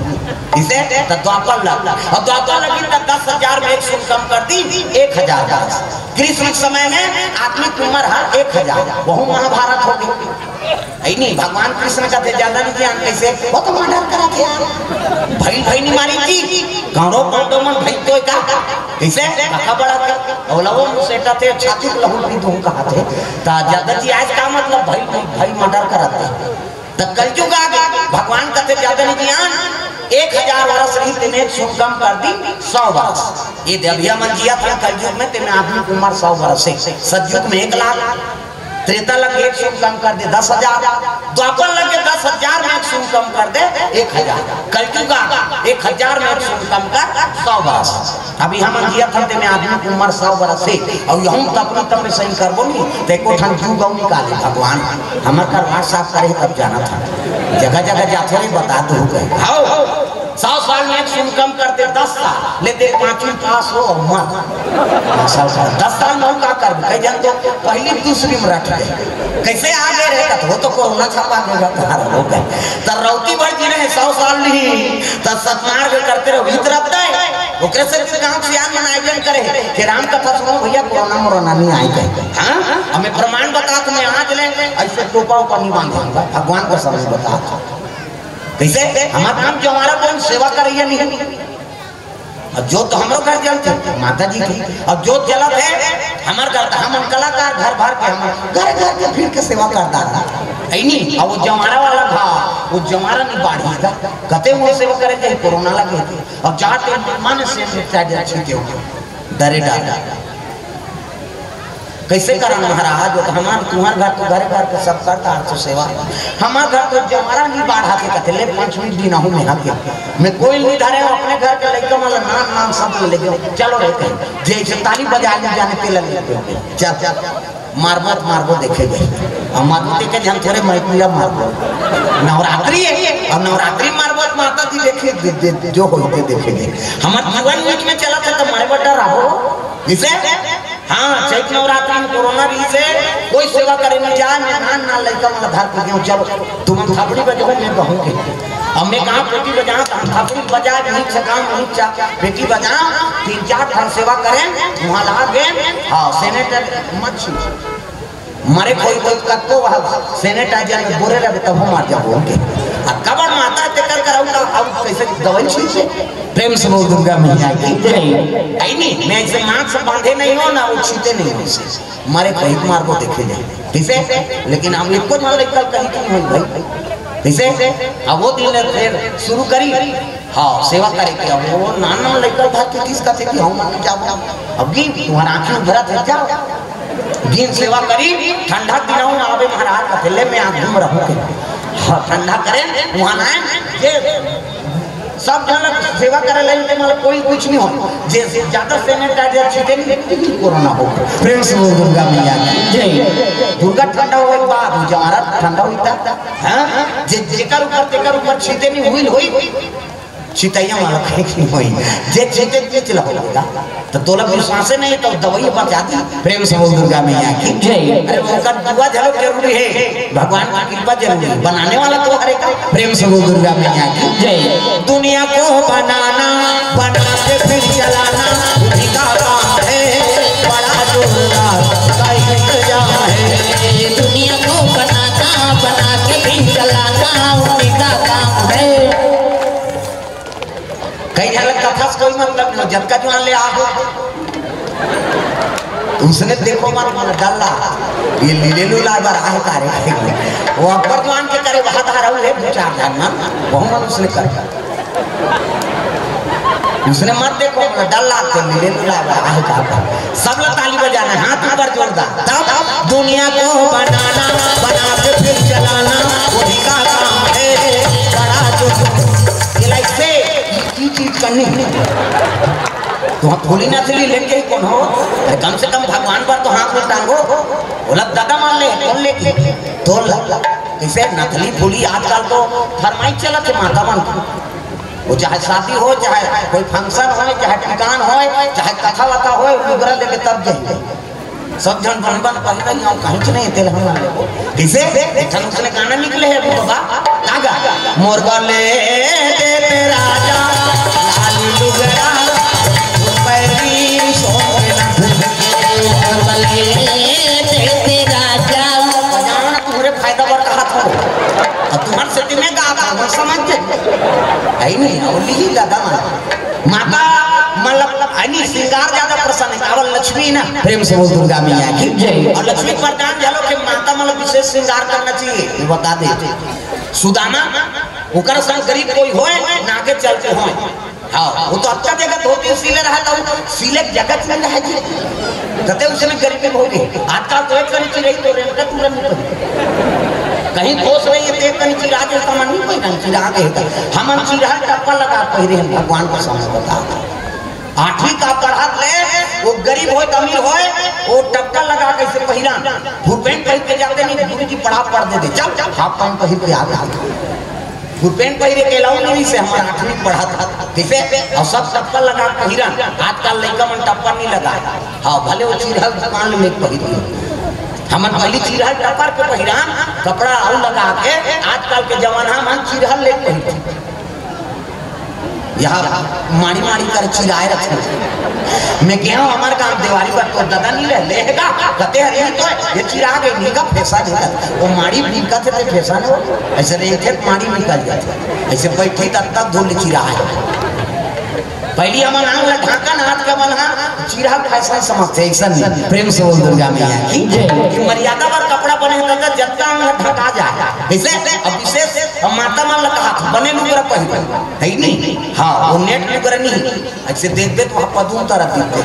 इसे तो द्वापर लग और द्वापर लगी तो 10,000 में 100 कम कर दी 1,000 बरस कृष्ण समय में आदमी की उम्र है 1,000 वह महाभारत हो गई नहीं भगवान कृष्ण का थे ज्यादा नहीं ज्ञान कैसे वो तो मर्डर करा थे यार भाई भाई नहीं मारी थी कौरव पांडव मन भाई तो का कैसे काका बड़ा कर और लवो सेटा थे छाती को लहू भी दूं कहा थे ता ज्यादा जी आज का मतलब भाई भाई मर्डर कराते तब कलयुग आ गया भगवान का थे ज्यादा नहीं ज्ञान 1000 वर्ष रही तेने शुभ कम कर दी 100 वर्ष ये देविया मन जिया था कलयुग में तेने आदमी की उम्र 100 वर्ष से सतयुग में 1 लाख त्रेता लगे 1 शुभ कम कर दे 10,000 द्वापर लगे 10,000 में 1 शुभ कम कर दे 1,000 कलयुग आ 1000 में 1 शुभ कम कर 100 वर्ष अभी हम जिया था तेने आदमी की उम्र 100 वर्ष से और हम तब तब सही करबो नहीं देखो ठन क्यों गाँव निकाले भगवान हमार करवा साफ करे तब जाना था जगह जगह जाते नहीं बता दो गए आओ 100 साल में 1 शुभ कम कर दे 10 साल ले दे 5वीं पास हो मर 10 साल में का कर कई जन तो पहली दूसरी में रट गए कैसे आगे रहे तो तो कोरोना छापा देगा हो गए त रौती बढ़ जी रहे 100 साल नहीं त सतमार्ग करते रहो इतरत दे ओकरे से गांव से आन मनाइजन करे कि राम कथा सुनो भैया कोरोना मोरोना नहीं आई गए हां हमें प्रमाण बता तुम्हें आज ले ऐसे टोपा ऊपर नहीं बांधूंगा भगवान को समझ बता कैसे हमारा काम जो हमारा कौन सेवा करिए नहीं अब जो तो हमारे घर जलते माता जी की अब जो जलत है हमारे घर हम कलाकार घर भर के हम घर घर के फिर के सेवा करता था नहीं अब वो जमारा वाला था वो जमारा नहीं बाढ़ी था कहते वो सेवा करे थे कोरोना लगे थे अब जाते मन से छीटे डरे डाल कैसे करा महाराज जो हमारे तुम्हारे घर तो घर के सब करता है तो सेवा हमारे घर तो जमारा नहीं बाढ़ा के कहते ले 5 मिनट दिन हूँ मैं के मैं कोई नहीं धरे अपने घर के लड़का वाला नाम सब ले गए चलो रे जैसे ताली बजा ले जाने के लगे चल मारबो देखे गए हम मारबो देखे हम थोड़े मैथिला मारबो नवरात्रि है और नवरात्रि मारबो माता जी देखे जो होते देखेंगे हमारे जीवन बीच में चला था तो मारे बड़ा रहो इसे हाँ चैत नवरात्रि में कोरोना भी से कोई सेवा करे नहीं जाए मैं ना लड़का वाला धार कर गया चलो तुम थापड़ी बजाओ मैं कहूँगी अब मैं कहा पेटी बजा थापड़ी बजा नहीं सका पेटी बजा 3-4 ठन सेवा करें वहाँ ला गए हाँ सेनेटर मत छू मारे कोई कत्तो वहाँ सैनिटाइजर में बोरे रहे तब हम मार जाओ उनके कबर माता तेकर कराऊंगा अब कैसे दवाई छींचे प्रेम से बोल दुर्गा मैया की जय आई नहीं मैं ऐसे मांग से बांधे नहीं हो ना वो छींटे नहीं हो इसे मारे कहीं मार को देखे जाए किसे लेकिन हम इनको मार कल कहीं नहीं हुई भाई किसे अब वो दिन फिर शुरू करी हाँ सेवा करेगी अब वो नाना लेकर भाग के किसका थे कि हम जाओ अब गिन तुम्हारा आंखें भरा थे जाओ दिन सेवा करी ठंडा दिनों में आवे महाराज का थैले में आंख घूम रहूं हाँ ठंडा करें वहाँ ना सब जन सेवा करे लेते मतलब कोई कुछ नहीं हो जैसे ज्यादा सैनिटाइजर छीटे नहीं कोरोना हो प्रेम से दुर्गा मैया जय दुर्गा ठंडा हो एक बात जमारा ठंडा होता हां जेकर ऊपर छीटे नहीं हुई छितैया वाला कहीं होई जे छिटे जे चला होगा तो तोला विश्वास नहीं तो दवाई बचा दी प्रेम से बोल दुर्गा मैया की जय अरे उनका दुआ झलक जरूरी है भगवान की कृपा जरूरी है बनाने वाला तो हर एक प्रेम से बोल दुर्गा मैया की जय दुनिया को बनाना बना के फिर चलाना उन्हीं का काम है बड़ा जोरदार का इंतजाम है दुनिया को बनाना बना के फिर चलाना उन्हीं का काम है कई झलक कथा से कोई मतलब नहीं जब का जवान ले आओ उसने देखो मत मन डल्ला ये लीलेलू ला बार आहे करे वो अकबर जवान के करे वहां धारा है 2-4 जन वो मन उसने कर उसने मत देखो डल्ला के लीलेलू ला बार आहे का सब लोग ताली बजाना हाथ ऊपर जोरदार तब दुनिया को बनाना बना के फिर चलाना वही का काम है बड़ा जो ये लाइक से की चीज करनी तो हम थोड़ी ना चली लेके कौन हो कम से कम भगवान पर तो हाथ में टांगो बोला दादा मान ले कौन लेके तो कैसे नकली फूली आजकल तो फरमाइश चला थे माता मन वो चाहे शादी हो चाहे कोई फंक्शन हो चाहे ठिकान हो चाहे कथा वथा हो उगरा लेके तब जाइए सब जन बन पहले ही हम कहीं नहीं तेल हम ले किसे ठन उसने गाना निकले है बाबा कागा मोरबा ले दे राजा लाली लुगड़ा पैरी सोना मोरबा ले दे राजा बजाना तुम्हारे फायदा बर का हाथ हो वो समझते है नहीं और ली दादा माता मतलब अन्य श्रृंगार ज्यादा प्रसन्न है केवल लक्ष्मी ना प्रेम से बोल दुर्गा मैया की जय और लक्ष्मी प्रदान झालो के माता मतलब विशेष श्रृंगार करना चाहिए ये बता दे सुदामा ओकर संग गरीब कोई होए ना के चलते होए हां वो तो अच्छा जगत होती सीले रहा तो सीले जगत में रह जी कते उसने गरीबी होगी आजकल तो एक कनी रही तो रेंट तुरंत नहीं कहीं खोस रही है एक कनी चिरा के सामान नहीं कोई नहीं चिरा के हम चिरा टप्पा लगा पहिरे हम भगवान को सामने बता 8वीं का पढ़ा ले वो गरीब हो अमीर हो वो टप्पा लगा के से पहिरा फुल पैंट पहन के जाते नहीं गुरु जी पढ़ा पढ़ दे चल हाफ पैंट पहन के आ फुल पैंट पहिरे के लाऊं नहीं से हमारा 8वीं पढ़ा था कैसे और सब टप्पा लगा पहिरा आजकल लड़का मन टप्पा नहीं लगा हां भले वो चिरा दुकान में पहिरी हमन पहली चिरा टप्पा पे पहिरा कपड़ा और लगा के आजकल के जमाना में चिरा ले पहिरते यहाँ माड़ी माड़ी कर चिराए रखे मैं क्या हूँ हमारे काम दिवाली पर तो दादा नहीं लेगा कहते हैं तो ये चिरा गई नहीं का फैसा नहीं वो माड़ी भीका थे फैसा नहीं हो ऐसे नहीं थे माड़ी निकल जाते ऐसे बैठे तब धुल चिरा है पहली हमारा आंग ढाका हाथ का बना चिरा फैसा समझते ऐसा नहीं प्रेम से बोल दुर्गा मैया की मर्यादा पर कपड़ा बने तो जत्ता आंग ढका जाए ऐसे अब विशेष माता मान कहा बने लुगरा पहले है नहीं हाँ वो नेट लुगरा नहीं ऐसे देखते तो आप पदून तरह दिखते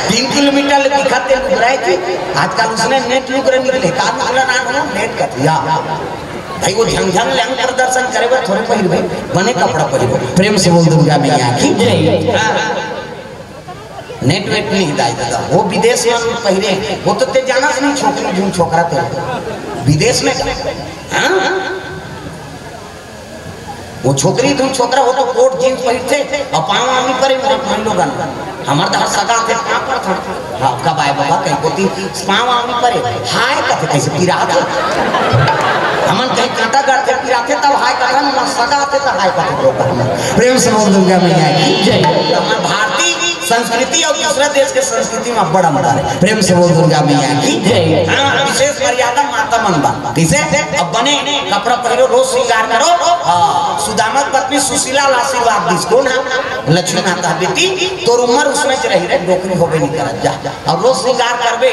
3 किलोमीटर दिखाते लुगराए थे आजकल उसने नेट लुगरा निकले का लुगरा ना हो नेट का या भाई वो झंझन लंग प्रदर्शन करेगा थोड़े पहिर भाई बने कपड़ा पहिरो प्रेम से बोल दुर्गा मैया की नेट वेट नहीं दाई दादा वो विदेश में पहिरे वो तो ते जाना नहीं छोकरी झूम छोकरा ते विदेश में हां वो छोकरी तुम छोकरा हो तो कोट जींस पहिरते और पांव आमी पर हम लोग हमार तो सगा थे पांव पर था हां कब आए बाबा कहीं कोती पांव आमी पर हाय कहते कैसे पिरात हमन कहीं कांटा गाड़ते पिराते तब हाय कहता ना सगा थे तो हाय कहते प्रेम से बोल दुर्गा मैया की जय हमार भारतीय संस्कृति और दूसरे देश के संस्कृति में बड़ा अंतर है प्रेम से बोल दुर्गा मैया की जय हां विशेष मर्यादा माता मनबा कैसे अब बने कपड़ा पहनो रोज श्रृंगार करो सुदामा पत्नी सुशीला आशीर्वाद दिस कौन है लक्ष्मी माता बेटी तो उम्र उसमें रही रे नौकरी होबे नहीं करत जा अब रोज श्रृंगार करबे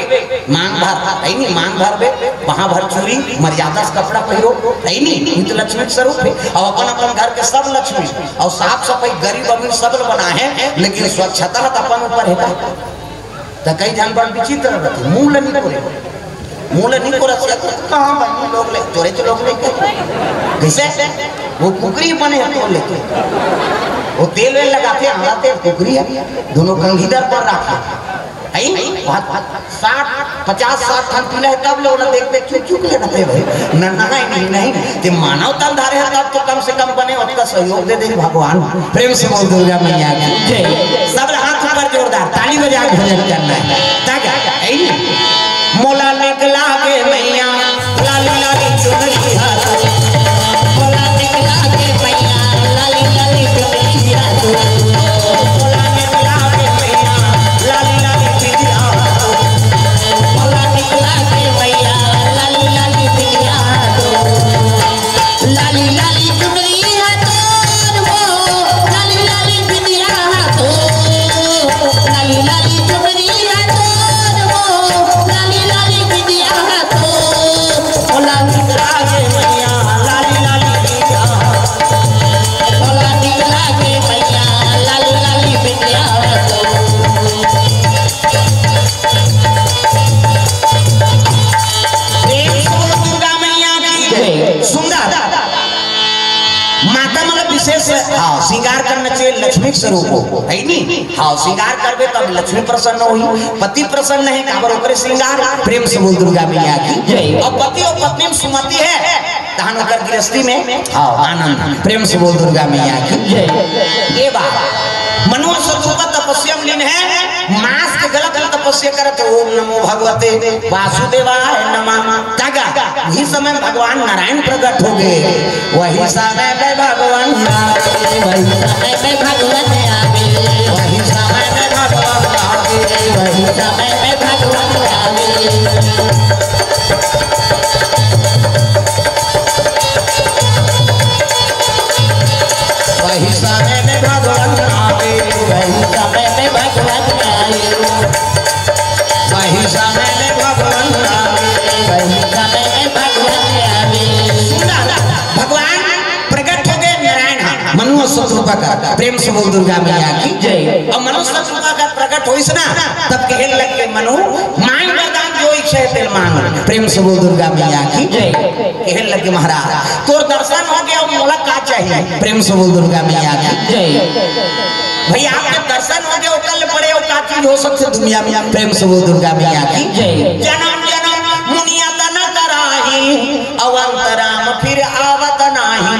मांग भर है नहीं मांग भरबे वहां भर चूड़ी मर्यादा से कपड़ा पहनो है नहीं तो लक्ष्मी स्वरूप है और अपन अपन घर के सब लक्ष्मी और साफ सफाई गरीब अमीर सब बना है लेकिन स्वच्छता अपन ऊपर है तो कई जान बड़ विचित्र रहते मूल नहीं को रख कहां बनी लोग ले चोरे के लोग ले कैसे वो कुकरी बने तो लेके वो तेल वेल लगाते हलाते कुकरी है दोनों कंघीदार पर रखे आई 50-60 थान पीला है तब लोग ना देखते चुप लेना थे भाई नहीं ते मानव तन धारे है तब तो कम से कम बने उसका सहयोग दे दे भगवान प्रेम से बोल दुर्गा मैया की जय सब हाथ ऊपर जोरदार ताली बजा के भजन करना है ताकि आई मोला निकला के मैया लाली लाली चुनरी हाथ मोला निकला के मैया लाली लाली चुनरी हाथ मोला निकला के मैया लाली लाली चुनरी हाथ मोला निकला के मैया लाली लाली चुनरी हाथ लाली लाली चुनरी हाथ वो लाली लाली चुनरी हाथ लाली लाली चुनरी हाथ वो लाली लाली चुनरी हाथ मोला निकला के मैया लाली लाली चुनरी हाथ मोला निकला के मैया लाली लाली चुनरी हाथ दुर्गा मैया की सुंदर माता मतलब विशेष हाँ श्रृंगार करना चाहिए लक्ष्मी स्वरूप हो है नहीं हाँ श्रृंगार करबे तब लक्ष्मी प्रसन्न हुई पति प्रसन्न है काबर ओकरे श्रृंगार प्रेम से बोल दुर्गा मैया की और पति और पत्नी में सुमति है तहन ओकर गृहस्थी में हाँ आनंद प्रेम से बोल दुर्गा मैया की ये बात मनुष्य शत्रुका तपस्या में लीन है मास के गलत तपस्या करते ओम नमो भगवते वासुदेवाय नमः तागा वही समय भगवान नारायण प्रकट हो गए वही समय में भगवान वही समय में भगवान आवे वही समय में भगवान आवे वही समय में भगवान आवे प्रेम से बोल दुर्गा मैया की जय। और मनुष्य सुबह का प्रकट होइस ना तब कहे लग के मनु मांग वरदान जो इच्छा तेल मांग। प्रेम से बोल दुर्गा मैया की जय। कहे लग के महाराज तोर दर्शन हो गया मोला का चाहिए। प्रेम से बोल दुर्गा मैया की जय। भैया आपके दर्शन हो गए कल बड़े का चीज हो सकते दुनिया में। प्रेम से बोल दुर्गा मैया की जय। जन्म जन्म मुनिया तन कराही अवंतराम फिर आवत नाही।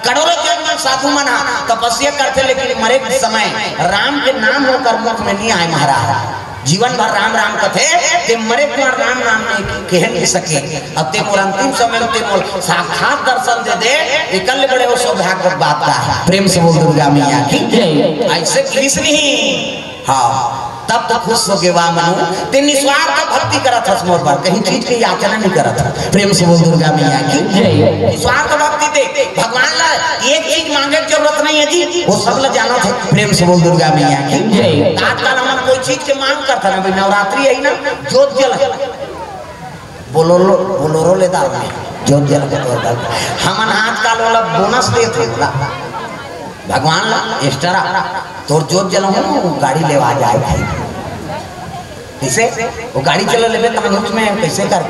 करोड़ों जन्म साधु मना तपस्या करते लेकिन मरे के समय राम के नाम होकर मुख में नहीं आए महाराज। जीवन भर राम राम कथे ते मरे के राम नाम नहीं कह नहीं सके। अब ते मोर अंतिम समय ते मोर साक्षात दर्शन दे दे निकल बड़े वो सौभाग्य बात का है। प्रेम से बोल दुर्गा मैया की जय। ऐसे कृष्ण ही हाँ तब तो खुश हो गए वाह मनु ते निस्वार्थ भक्ति करत हस मोर पर कहीं चीज की याचना नहीं करत। प्रेम से बोल दुर्गा मैया की जय। निस्वार्थ भक्ति दे भगवान ला एक चीज मांगे की जरूरत नहीं है जी वो सब ला जाना था। प्रेम से बोल दुर्गा मैया की जय। आजकल हम कोई चीज के मांग करता ना भाई नवरात्रि है ना जोत जल बोलोरो ले दाल जोत जल के हमन आजकल वाला बोनस देते भगवान ला एक्स्ट्रा तोर जोत जल गाड़ी लेवा जाए भाई कैसे वो गाड़ी चला लेबे तमनुज में कैसे कर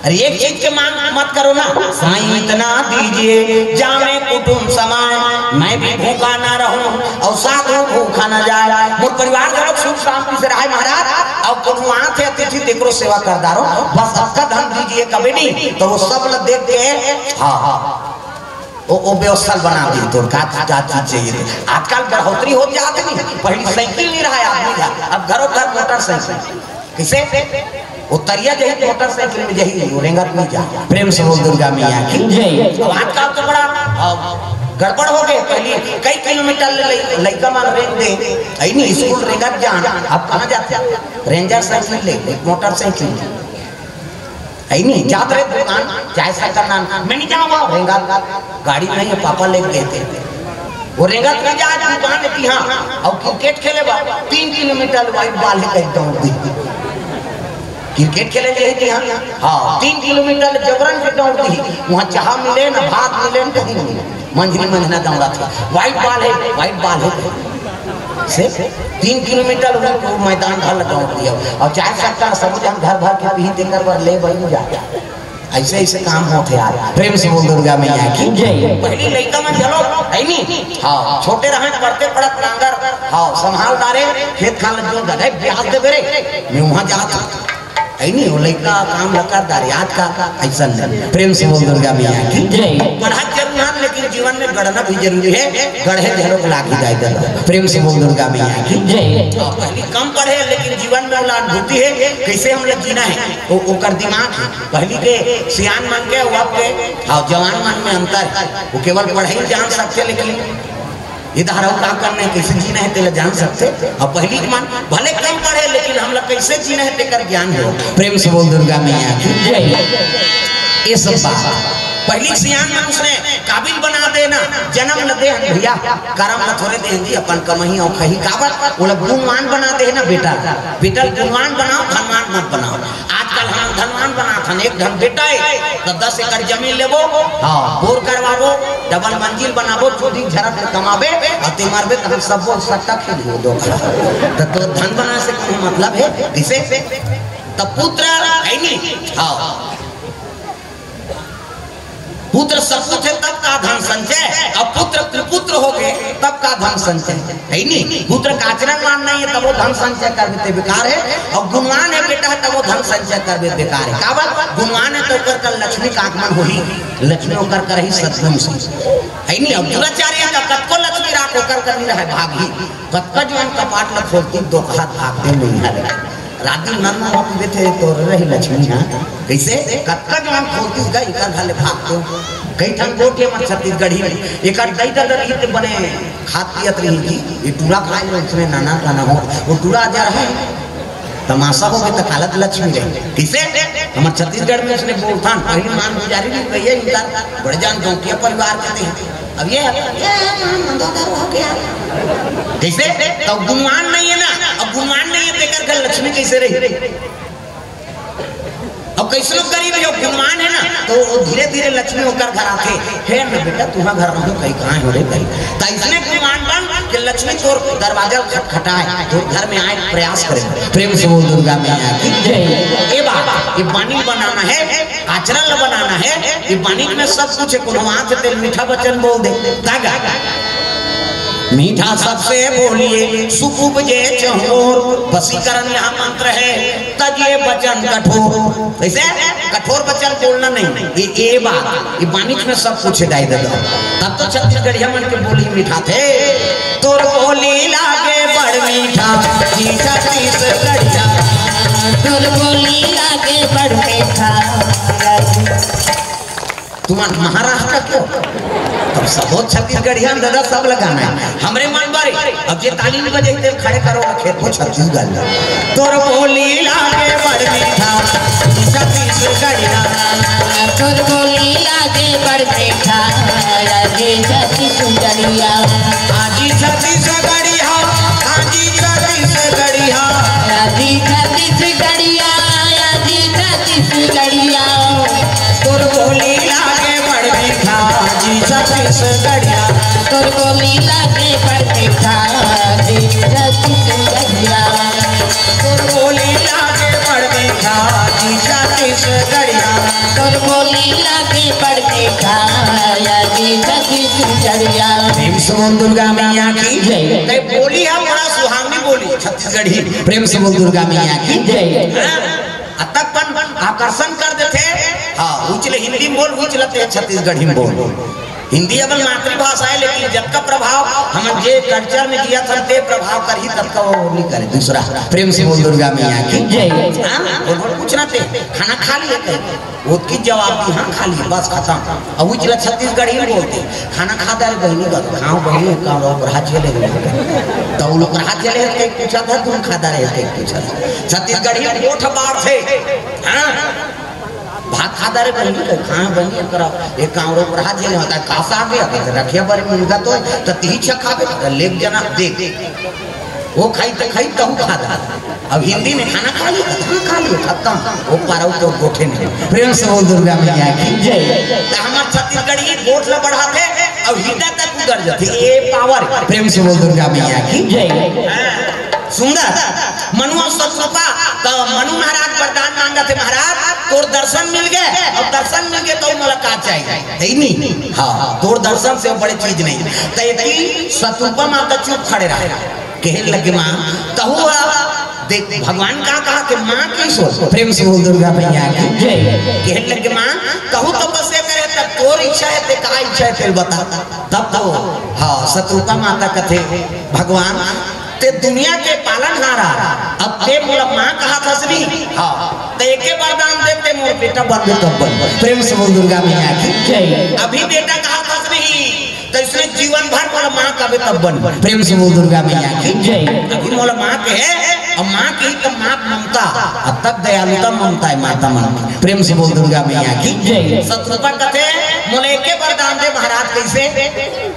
अरे एक चीज के मांग मत करो ना। साईं इतना दीजिए जामे कुटुंब समाए मैं भी भूखा ना रहूं और साधु भूखा ना जाए मोर परिवार के लोग सुख शांति से रहे महाराज। और कोनो आते अतिथि देखरो सेवा कर दारो बस आपका धन दीजिए कभी नहीं तो वो सब लोग देख के हाँ हाँ वो व्यवस्था बना दी तो का चीज चाहिए। आजकल बढ़ोतरी हो जाती नहीं पहली साइकिल नहीं रहा आदमी का अब घरों घर मोटरसाइकिल कैसे उतरिया जही मोटरसाइकिल में जही रेंगत नहीं जा। प्रेम से बोल दुर्गा मैया की जय। आजकल तो बड़ा गड़बड़ हो गए पहले कई किलोमीटर लड़का मान रेंग दे नहीं स्कूल रेंगत जाना अब कहाँ जाते रेंजर साइकिल ले मोटरसाइकिल नहीं जात रहे दुकान चाय साइकिल नाम मैं नहीं जाऊंगा रेंगत गाड़ी नहीं है पापा ले गए थे वो रेंगत में जा दुकान की हाँ और क्रिकेट खेले 3 किलोमीटर वाइट बॉल है कहीं दौड़ दी क्रिकेट खेले जाती हाँ 3 किलोमीटर जबरन से दौड़ दी वहाँ चाह मिले ना भात मिले ना कहीं मिले मंझली मंझना दौड़ा था वाइट बॉल है से 3 किलोमीटर वो मैदान भर दौड़ दिया और चाय सकता सब जन घर भर के पी देकर बर ले बन जाता ऐसे ऐसे काम होते यार। प्रेम से बोल दुर्गा मैया की जय। पहली लड़का में चलो है नहीं हाँ छोटे रहे पढ़ते पढ़त नांगर हाँ संभालदारे खेत खाल जो गधे ब्याज दे बेरे मैं वहां जाता है नहीं वो लड़का काम लगा दारे आज का ऐसा नहीं। प्रेम से बोल दुर्गा मैया की जय। पढ़ा जरूर है लेकिन जीवन में गढ़ना भी जरूरी है गढ़े झरोक लागी जाए। प्रेम से बोल दुर्गा मैया की जय। पहली कम पढ़े लेकिन जीवन में अनुभूति है कैसे हम लोग जीना है वो कर दिमाग पहली के सियान मन के और जवान मन में अंतर है वो केवल पढ़ाई जान सकते लेकिन इधर का करने कैसे जीना है तेरा जान सकते। और पहली मन भले कम पढ़े लेकिन हम लोग कैसे जीना है तेकर ज्ञान हो। प्रेम से बोल दुर्गा मैया की जय। ये सब बात पहली सियान उसने काबिल बना देना जन्म न दे भैया कर्म न थोड़े देंगी अपन कमही और कहीं काबत वो लोग गुणवान बना दे ना बेटा बेटा गुणवान बनाओ धनवान मत बनाओ। आजकल हम धनवान बना था एक धन बेटा है तो 10 एकड़ जमीन लेबो हाँ बोर करवाबो डबल मंजिल बनाबो चोरी झरक कमाबे और ते मारबे तो हम सब सट्टा खेलियो दो तो धन बना से कोई मतलब है इसे तो पुत्र है नहीं हाँ पुत्र सपूत है तब का धन संचय और पुत्र कुपुत्र हो गए तब का धन संचय है नहीं। पुत्र का आचरण मान नहीं है तब वो धन संचय कर बेकार है और गुणवान है बेटा है तब वो धन संचय कर बेकार है। काबल गुणवान है तो कर लक्ष्मी का आगमन हो ही लक्ष्मी होकर कर ही सत्संग से है नहीं। और दुराचार्य का कतको लक्ष्मी राख होकर कर नहीं रहा भागी कतका जो कपाट ल खोलती दो हाथ भागते नहीं राती नन्ना होते थे तो रही लक्ष्मी हाँ कैसे कतका जो हम खोलती गई कर घाले भागते कई ठन गोटे में छत्तीसगढ़ी एक दई दर बने खातियत रही थी ये टूरा खाए उसमें नाना खाना हो वो टूरा जा रहा है तमाशा हो गई तो कालत लक्ष्मी रही कैसे हमारे छत्तीसगढ़ में उसने बोलता पहली मान गुजारी नहीं कही है इनका बड़े जान गौटिया परिवार कहते हैं अब ये हो गया कैसे तो गुणवान नहीं है ना अब गुणवान नहीं है देकर कर लक्ष्मी कैसे रही अब कैसे लोग गरीब जो गुणवान है ना तो धीरे धीरे लक्ष्मी होकर घर आते है ना बेटा तुम्हारा घर रहो कहीं कहाँ हो रहे कहीं तो इसने गुणवान बन कि लक्ष्मी तोर दरवाजा खटखटाए तो घर में आए प्रयास करे। प्रेम से बोल दुर्गा मैया की जय। ये बात ये बानी बनाना है, आचरण बनाना है, ये बानी में सब कुछ है। कोनो हाथ तेल मीठा वचन बोल दे तागा मीठा सबसे बोलिए सुख उपजे चहोर। वशीकरण यहाँ मंत्र है, तजिए वचन कठोर। ऐसे कठोर वचन बोलना नहीं, ये बात ये बानी में सब कुछ है दाई दादा। तब तो छत्तीसगढ़िया मन के बोली मीठा थे। तोर बोली लागे बड़ मीठा जी छत्तीसगढ़िया, तोर बोली लागे बड़ मीठा। तुम्हारा महाराष्ट्र क्यों तब सब छत्तीसगढ़िया दादा सब लगाना है हमरे मन बारे। अब ये ताली नहीं बजे खड़े करो खेत को छत्तीसगढ़। तोर बोली लागे बड़ मीठा छत्तीसगढ़िया, तोर बोली लागे बड़ मीठा लागे छत्तीसगढ़िया। आजी छत्तीसगढ़िया, आजी छत्तीसगढ़िया, आजी छत्तीसगढ़िया, आजी छत्तीसगढ़िया। तोर बोली लागे बड़ मीठा जी छत्तीसगढ़िया, तोर बोली लागे बड़ मीठा जी छत्तीसगढ़िया, तोर बोली लागे बड़ मीठा जी छत्तीसगढ़िया, तोर बोली लागे बड़ मीठा जी छत्तीसगढ़िया। प्रेम से बोल दुर्गा मैया की जय। ते बोली है बड़ा सुहावनी बोली छत्तीसगढ़ी। प्रेम से बोल दुर्गा मैया की जय। अतकपन आकर्षण कर देते। हाँ उचले हिंदी बोल उचलते हैं छत्तीसगढ़ी में बोल। हिंदी अब मातृभाषा है, लेकिन जब का प्रभाव हम जे कल्चर में दिया था ते प्रभाव कर ही तब का वो नहीं करे दूसरा। प्रेम से बोल दुर्गा मैया की जय। और पूछना थे खाना खा लिए थे वो की जवाब दी हाँ खा लिए बस खत्म। अब उचला छत्तीसगढ़ी में बोलते खाना खा दे बहनी का खाओ बहनी का हाथ चले तो वो लोग हाथ चले कहीं पूछा था तुम खाता रहे कहीं पूछा था। छत्तीसगढ़ी में गोठ बाढ़ थे भात खाता रहे बहनी खाए बहनी करा एक कांवरों पर हाथ चले होता है कासा आ गया रखे बारे मुर्गा तो तीन छक्का पे लेक जना देख वो खाई तो खाता। अब हिंदी में खाना खा लिया खत्म वो पारा तो गोठे नहीं। प्रेम से बोल दुर्गा मैया की जय। हमारे छत्तीसगढ़ी गोठ ला बढ़ाते और हृदय तक उतर जाते ये पावर। प्रेम से बोल दुर्गा मैया की जय। सुंदर मनुआ सत्सुका तो मनु महाराज वरदान मांगा थे महाराज तोर दर्शन मिल गए और दर्शन मिल गए तो मुलाकात चाहिए नहीं। हाँ तोर दर्शन से बड़ी चीज नहीं। तैती सतुपा माता चुप खड़े रहे कहे लगे माँ तहु देख भगवान का कहा कि माँ की सोच। प्रेम से बोल दुर्गा मैया की जय। कहे लगे माँ कहूँ तो बस ये करे तब तोर इच्छा है ते का इच्छा है फिर बता। तब तो हाँ सतुपा माता कथे भगवान ते दुनिया के पालन हारा अब ते मोला माँ कहा था सभी। हाँ ते एके वरदान देते मोर बेटा बन तब बन। प्रेम से बोल दुर्गा मैया की जय। अभी बेटा कहा था सभी तो इसने जीवन भर मोला माँ का तब बन। प्रेम से बोल दुर्गा मैया की जय। अभी मोला माँ के है और माँ की तो माँ ममता अब तक दयालुता ममता है माता मन। प्रेम से बोल दुर्गा मैया की जय। शत्रुपा कथे मोले के वरदान दे महाराज कैसे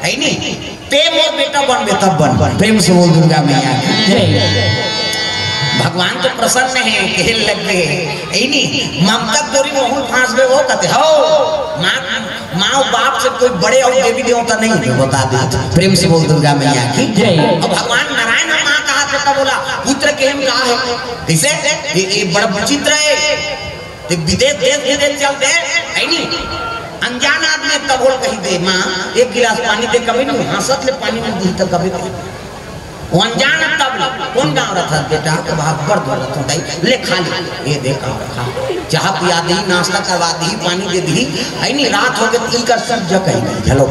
है नहीं ते मोर बेटा बन तब बन। प्रेम से बोल दुर्गा मैया की जय। भगवान तो प्रसन्न है कहे लगे नहीं ममता तोरी मोहन फांस में वो कहते हो माँ बाप से कोई बड़े और देवी देवता नहीं बता दे। प्रेम से बोल दुर्गा मैया की जय। अब भगवान नारायण माँ कहा था बोला पुत्र के हम कहा है इसे ये बड़ा विचित्र है विदेश देश चलते है नहीं अनजान आदमी तब बोल कही दे माँ एक गिलास पानी दे कभी नहीं हंसत ले पानी में दी तो कभी वो अनजान तब कौन गाँव रहा था बेटा तो बड़ दौड़ रहा था ले खा ले ये देखा खा चाह पिया दी नाश्ता करवा दी पानी दे दी है नहीं रात हो गई तिल कर सब जगह कही चलो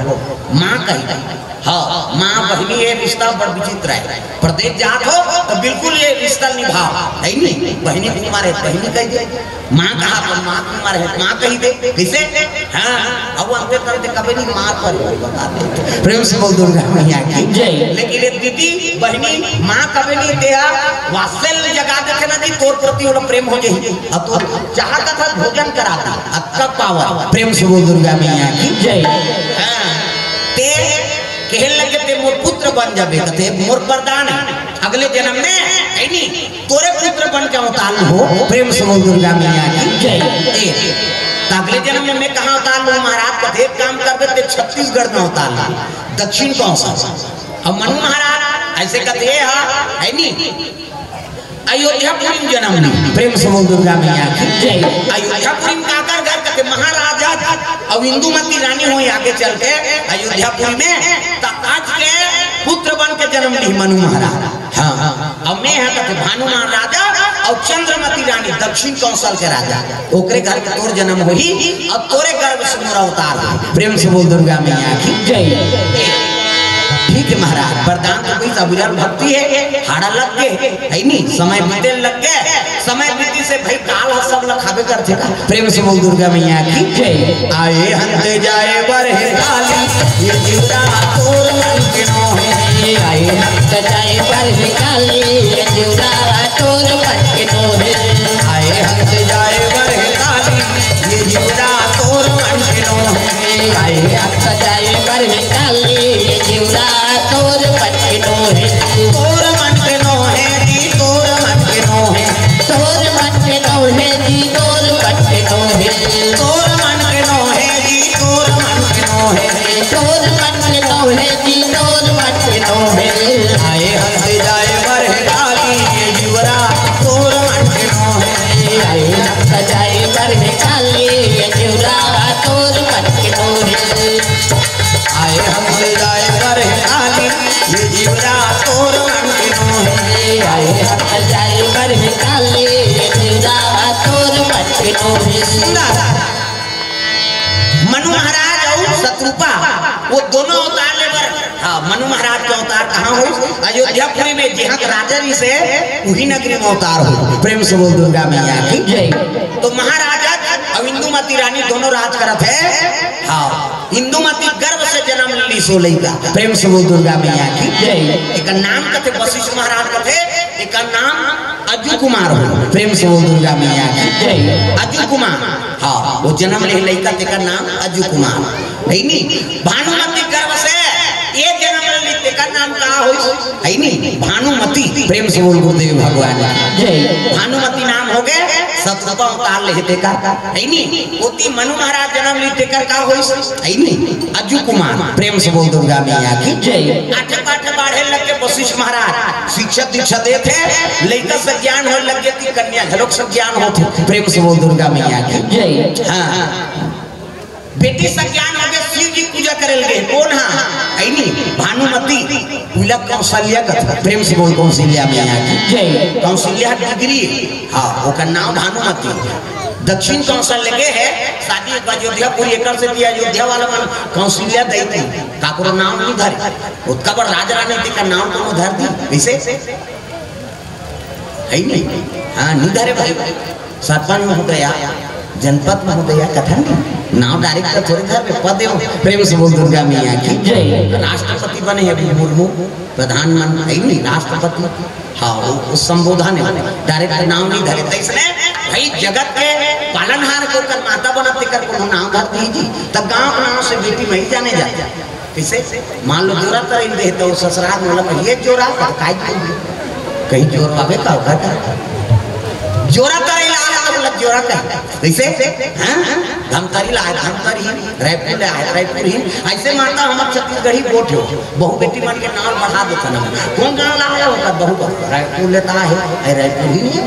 माँ कही हाँ माँ बहनी ये रिश्ता बड़ विचित्र है। प्रदेश जात हो तो बिल्कुल ये रिश्ता निभाओ है नहीं बहनी तुम्हारे बहनी कही दे माँ कहा तो माँ तुम्हारे माँ कही दे कैसे हाँ अब अंते करते कभी नहीं मार पर बता दे। प्रेम से बोल दुर्गा मैया की जय। लेकिन ये दीदी बहनी माँ कभी नहीं दिया वात्सल्य जगा देखे ना दी तोर प्रति वाला प्रेम हो जाए अब तो चाहता था भोजन कराता अब तक पावर। प्रेम से बोल दुर्गा मैया की जय। ते कहने लगे ते मोर पुत्र बन जाबे कते मोर वरदान है अगले जन्म में है नहीं तोरे पुत्र बन के अवतार हो। प्रेम से बोल दुर्गा मैया की जय। अगले जन्म में मैं कहाँ अवतार लूँ महाराज कथे काम कर देते छत्तीसगढ़ में अवतार दक्षिण कौन सा अब मनु महाराज ऐसे कहते है नी अयोध्यापुरी में जन्म ली। प्रेम से बोल दुर्गा मैया की जय। अयोध्यापुरी में काकर घर कहते महाराजा अब इंदुमती रानी हो आगे चल के अयोध्यापुरी में आज के पुत्र बन के जन्म ली मनु महाराज। हाँ अब मैं है कहते भानु महाराजा और चंद्रमती रानी दक्षिण कौशल के राजा ओकरे घर के तोर जन्म होई अब तोरे गर्भ से मोरा उतार। प्रेम से बोल दुर्गा मैया की जय। ठीक है महाराज वरदान तो कोई अविरल भक्ति है हाड़ा लग गए है नी समय बीते लग गए समय बीती से भाई काल सब लोग खाबे करते का। प्रेम से बोल दुर्गा मैया की जय। आए हंते जाए बरहे काली ये जीवरा तोर मन के नोहे आए हंते जाए बरहे काली ये जीवरा तोर मन के नोहे आए हंते जाए बरहे काली ये जीवरा तोर मन के नोहे आए हंते जाए बरहे काली ये जीवरा तोर मन के नोहे तोर मन के नोहे जी तोर मन के नोहे तोर मन के नोहे जी तोर मन के नोहे तोर मन के नोहे जी तोर मन के नोहे तोर मन के नोहे जी तोर मन के नोहे आए हंसे जाए बरहे काली ये जीवरा तोर मन के नोहे आए हंसे जाए बरहे काली ये जीवरा तोर मन के नोहे आए हंसे जाए बरहे काली ये जीवरा तोर मन के नोहे आए हंसे जाए बरहे काली ये जीवरा तोर मन के नोहे। मनु महाराज और शत्रुपा वो दोनों अवतार ले बर। हाँ मनु महाराज का अवतार कहाँ हो अयोध्यापुरी में जहाँ राजा जी से वही नगरी में अवतार हो। प्रेम से बोल दुर्गा मैया की जय। तो महाराजा और इंदुमती रानी दोनों राज करत है। हाँ इंदुमती गर्भ से जन्म ली सोलई का। प्रेम से बोल दुर्गा मैया की जय। एक नाम कहते वशिष्ठ महाराज कहते एक नाम अजू कुमार हो। प्रेम से बोल दुर्गा मैया की जय। अजू कुमार हाँ वो जन्म ले लड़का तेका नाम अजू कुमार है नी। भानुमती गर्भ से ये जन्म ले तेका नाम का हो है नी भानुमती। प्रेम से बोल गुरुदेव भगवान जय। भानुमती नाम हो गए शत्रुपा अवतार ले तेका है नी। ओती मनु महाराज जन्म ले तेकर का हो है नी अजू कुमार। प्रेम से बोल दुर्गा मैया की जय। आठे पाठे बाढ़े लग के वशिष्ठ महाराज शिक्षा दीक्षा देते लड़का से ज्ञान हो लग गई कन्या झलक से ज्ञान होते। प्रेम से बोल दुर्गा मैया की जय। हाँ बेटी से ज्ञान हो गया शिव जी पूजा करे लगे कौन हाँ है नी भानुमती पूजा कौशल्या का। प्रेम से बोल कौशल्या मैया की जय। कौशल्या डिग्री हाँ ओका नाम भानुमती दक्षिण कौशल लगे है शादी अयोध्यापुरी एक से दिया अयोध्या वाला मन कौशल्या दी थी काकुर नाम नहीं धरे उसका पर राजा रानी जी का नाम तो धर दी वैसे है नहीं। हाँ नहीं धरे भाई सरपंच महोदया जनपद महोदया कथन नाम डायरेक्ट थोड़े घर में पद प्रेम से बोल दुर्गा मैया की जय। राष्ट्रपति बने हैं मुर्मू प्रधानमंत्री नहीं राष्ट्रपति हाँ उस संबोधन है डायरेक्ट नाम नहीं धरे। तो इसलिए भाई जगत के पालनहार को कर माता बनते कर को नाम धर दीजिए तब गाँव नाम से बेटी वही जाने जाते कैसे मान लो जोरा तर दे तो ससुराल मतलब ये जोरा कहीं जोर आवे का जोरा तर मतलब जोरा का कैसे धमतरी ला धमतरी रायपुर रायपुर ही ऐसे माता हमारे छत्तीसगढ़ी बोट हो बहु बेटी मन के नाम बढ़ा देता ना कौन गाँव ला होगा बहु रायपुर लेता है रायपुर ही नहीं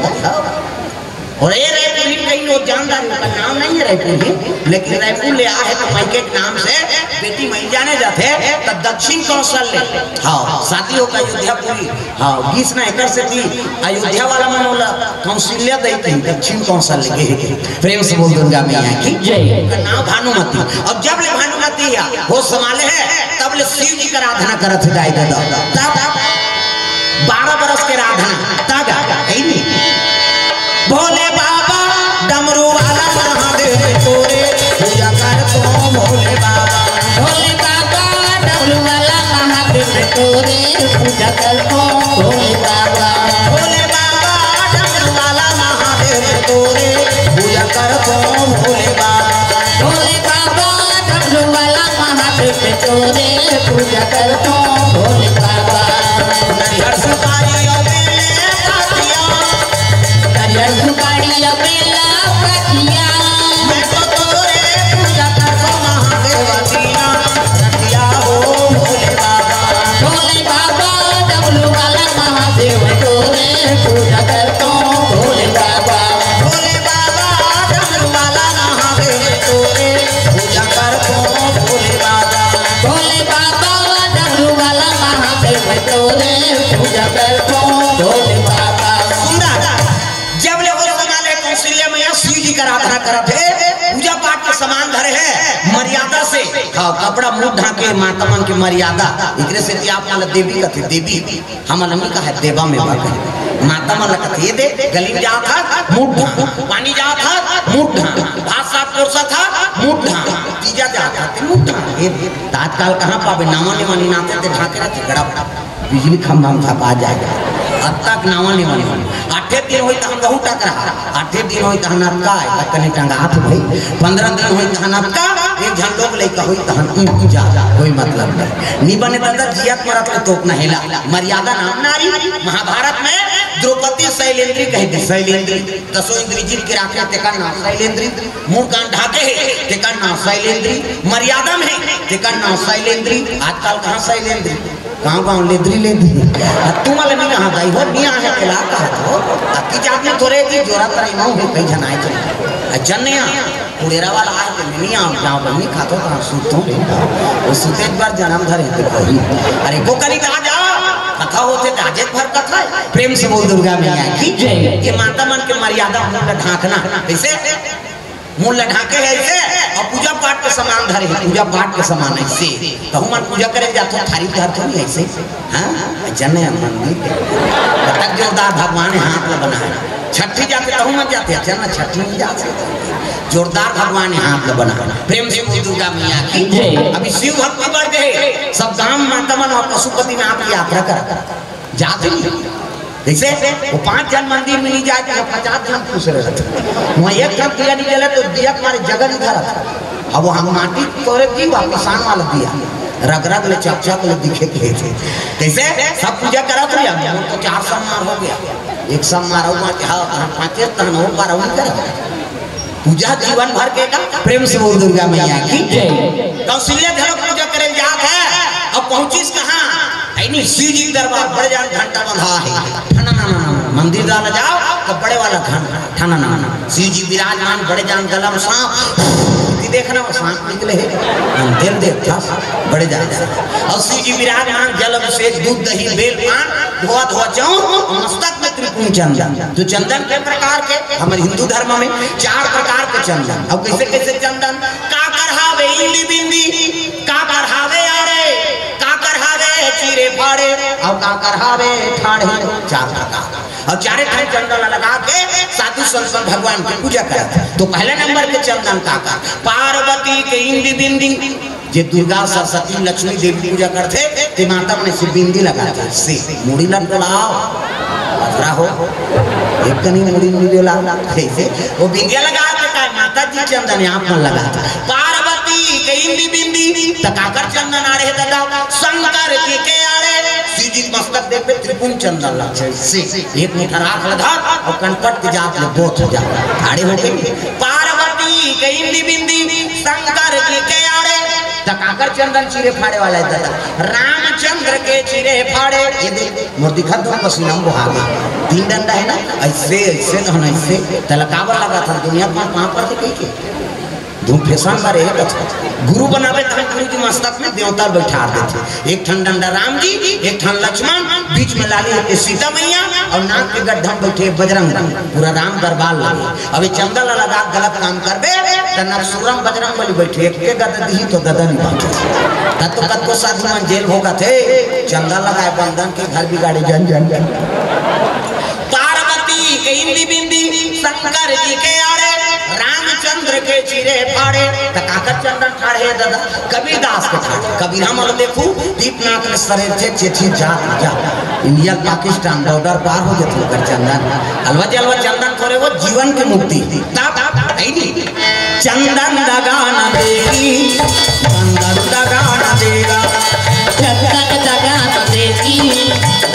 और ये रायपुर ही कहीं लोग जानदार का नाम नहीं है रायपुर ही लेकिन रायपुर ले आए तो मायके के नाम से बेटी मई जाने जाते तो दक्षिण कौशल ले हाँ साथी होगा अयोध्यापुरी हाँ 20 एकड़ से थी अयोध्या वाला मन बोला कौशल्या दी थी दक्षिण कौशल लगे। प्रेम से बोल दुर्गा मैया की जय। नाम भानुमती और जब ले भानुमती वो संभाले है तब ले शिव जी का आराधना करत है दादा 12 बरस के आराधना तब है नहीं भोले बाबा डमरू वाला महादेव तोरे पूजा कर तो भोले बाबा डमरू वाला महादेव तोरे पूजा कर तो भोले बाबा डमरू वाला महादेव तोरे पूजा कर तो भोले बाबा डमरू वाला महादेव तोरे पूजा कर तो भोले बाबा सुपारी बेला पतिया मैं तो तोरे पूजा करता महादेव दिया रतिया हो भोले बाबा डमरू पूजा करता हूँ भोले बाबा। भोले बाबा डमरू वाला नहावे तोरे पूजा करता हूँ भोले बाबा। भोले बाबा डमरू वाला महादेव तोरे पूजा करता हूँ भोले बाबा। जब ले वो समाले कौशल्या में शिव जी का आराधना करते पूजा पाठ के सामान धरे है मर्यादा से हाँ कपड़ा मुंह ढाके माता मन की मर्यादा इकरे से आप माला देवी कथे देवी हम अलमी का है देवा में बात माता मन कथे ये दे गली में जा था मुंह ढा पानी जा था मुंह ढा भात साफ कोरसा था मुंह ढा तीजा जा था मुंह ढा ये तात्काल कहां पावे नामा ने मानी नाते ते ढाके रखे गड़ा बिजली खंभा में छपा जाएगा अब तक नावा नहीं बनी 8 दिन होई तहन बहुत टकरा 8 दिन होई तहन आपका कने टंगा हाथ भाई 15 दिन होई तहन आपका एक जन लोग लेका होई तहन जा कोई मतलब नहीं बने दादा जियत मरत ले तोप ना हेला मर्यादा नाम नारी महाभारत में द्रौपदी शैलेंद्री कह दी शैलेंद्री दसो इंद्री जी के राखे ते का नाम शैलेंद्री मुंह कान ढाके ते का नाम शैलेंद्री मर्यादा में ते का नाम शैलेंद्री आजकल कहां शैलेंद्री गाँव लेद्री तू वाले नहीं कहा गई हो नहीं आने के लाभ कहा हो अक्की जात में थोड़े की जोरा तराई ना हो कई जनाए चले जन्या उड़ेरा वाला आए तो नहीं आओ गाँव बनी खातो कहाँ सूतों वो सूते एक बार जन्म धरे थे कहीं अरे को करी कहा जा कथा होते ताजे भर कथा प्रेम से बोल दुर्गा मैया की ये माता मन के मर्यादा मुंह ढाकना ऐसे मुंह ढाके है ऐसे और पूजा पाठ के सामान धरे पूजा पाठ के सामान ऐसे तो हम पूजा करे जाते थारी धर तो नहीं ऐसे हाँ जने मंदिर तक जोरदार भगवान ने हाथ में बनाया छठी जाते तो हम जाते हैं ना छठी नहीं जाते जोरदार भगवान ने हाथ में बनाया प्रेम से दुर्गा मैया की अभी शिव भक्ति बढ़ गए सब गांव माता मन और पशुपति में आप यात्रा कर जाते नहीं जैसे वो 5 जन मंदिर में नहीं जाए 50 जन पूछ रहे थे वहाँ एक जन दिया नहीं जला तो दिया तुम्हारे जगह इधर था अब वो हम माटी तोड़े की किसान वाला दिया रग रग ले चक ले दिखे के थे जैसे सब पूजा करा तो तो 4 सम्मार हो गया एक सम्मार हुआ कि हाँ 5 तहन हो पा रहा कर पूजा जीवन भर के का प्रेम से बोल दुर्गा मैया की कौशल्या घर पूजा करे जात है अब पहुंचीस कहाँ नहीं शिव जी दरबार बड़े जान घंटा बंधा है ठना ना मंदिर डाला जाओ तो बड़े वाला घंटा ठना ना शिव जी विराजमान बड़े जान गला में सांप देखना वो सांप निकले है देव देवता बड़े जान और शिव जी विराजमान जल अभिषेक दूध दही बेल पान धोआ धोआ जाऊं मस्तक में त्रिपुण चंदन तो चंदन के प्रकार के हमारे हिंदू धर्म में 4 प्रकार के चंदन अब कैसे कैसे चंदन का करहावे इंदी बिंदी का करहावे अरे का करहावे चीरे फाड़े और का करहावे ठाड़े 4 प्रकार और 4 चंदन लगा के साधु संत भगवान की पूजा करते तो पहले नंबर के चंदन का पार्वती के इंदी बिंदी जे दुर्गा सरस्वती लक्ष्मी देवी पूजा करते ते माता ने से बिंदी लगाते से मुड़ी लटकाओ अधरा हो एक कनी मुड़ी मुड़ी लगा ऐसे वो बिंदिया लगाते का माता जी चंदन यहाँ पर लगाता पार्वती के इंदी बिंदी तकाकर चंदन आ रहे दादा शंकर जी के आरे शिव जी मस्तक देख पे त्रिपुण चंदन लग से एक मीठा राख लगा और कनपट के जात ले बोथ हो जा आड़े हो गई पार्वती के इंदी बिंदी शंकर जी के आरे तकाकर चंदन चीरे फाड़े वाला है दादा रामचंद्र के चीरे फाड़े ये देख मोर दिखा दो पसीना में बहा गया 3 डंडा है ना ऐसे ऐसे तो ऐसे तलकावर लगा था दुनिया में वहां पर कहीं के धूम फैशन बारे गुरु बनावे तहन गुरु जी मस्तक में देवता बैठा देते एक ठन डंडा राम जी एक ठन लक्ष्मण बीच में लाली है सीता मैया और नाक के गड्ढा बैठे बजरंग पूरा राम दरबार लगे अभी चंदन लगा गलत काम करबे त नरसुरम बजरंग बली बैठे एक के गद दी तो ददन बाटे तब तो कद को साधु मन जेल होगा थे चंदन लगाए बंधन के घर बिगाड़े जन जन पार्वती के इंदी बिंदी शंकर जी के आड़े रामचंद्र के चीरे फाड़े तकाकर चंदन ठाड़े दादा कबीरदास के ठाड़े कबीर हम देखू दीपनाथ ने सरे थे चिट्ठी जा इंडिया पाकिस्तान बॉर्डर पार हो जाते कर चंदन अलवा जलवा चंदन थोड़े वो जीवन की मुक्ति तब नहीं चंदन लगाना देगी चंदन लगाना देगा चंदन लगाना देगी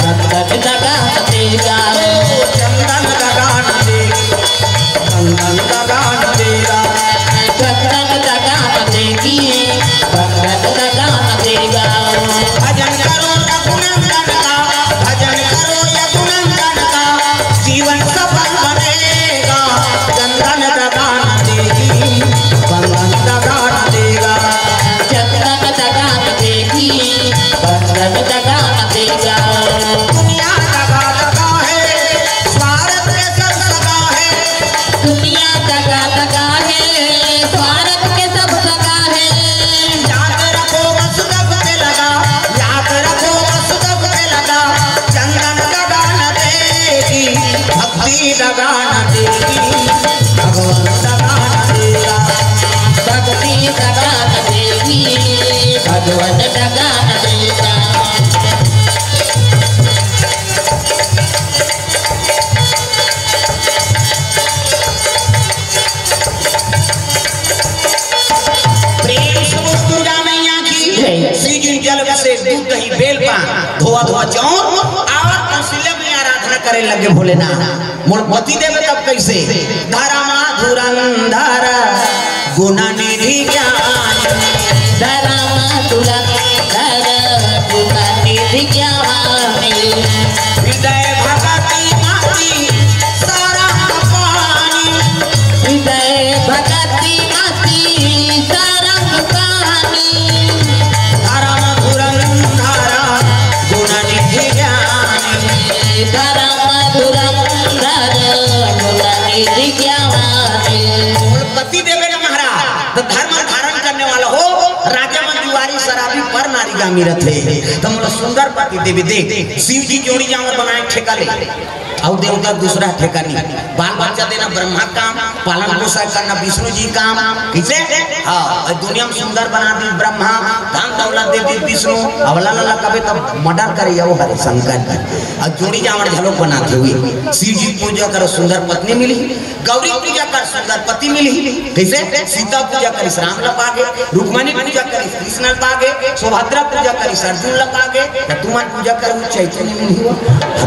चंदन लगाना देगा चंदन लगाना देगी चंदन लगाना देगा चंदन लगाना देगी चंदन लगाना देगा भजन करो रघुनंदन का भजन करो रघुनंदन का दगा न देगी भगवान दगा न देगा भक्ति दगा न देगी भगवान दगा न देगा दूध दही बेल पान धोआ धोआ जौन आवा कौशल्य में आराधना करे लगे भोलेनाथ मोर पति देवे तब कैसे धारा माधुरंधर गुण निधि ज्ञान धारा माधुरंधर गुण निधि ज्ञान हृदय भगति माती सारा पानी हृदय भगति माती सारा पानी पति देवे ना महाराज तो धर्म धारण करने वाला हो राजा मंजुआरी शराबी पर नारी गामी रथे तो मोला सुंदर पति देवी दे शिव जी जोड़ी जावर बनाए ठेका ले और देवता दूसरा ठेका नहीं बाल बच्चा देना ब्रह्मा काम पालन पोषण करना विष्णु जी काम किसे हाँ दुनिया में सुंदर बना दी ब्रह्मा धन दौलत दे दी विष्णु अवला लला कभी तब मर्डर करे वो हरे शंकर और जोड़ी जावर झलोक बनाते हुए शिव जी पूजा करो सुंदर पत्नी मिली गौरी पूजा कर सुंदर पति मिली कैसे सीता पूजा करी राम लपागे रुक्मणी पूजा करी कृष्ण लपागे सुभद्रा पूजा करी अर्जुन लपागे तुम्हारी पूजा करो चैतन्य नहीं हुआ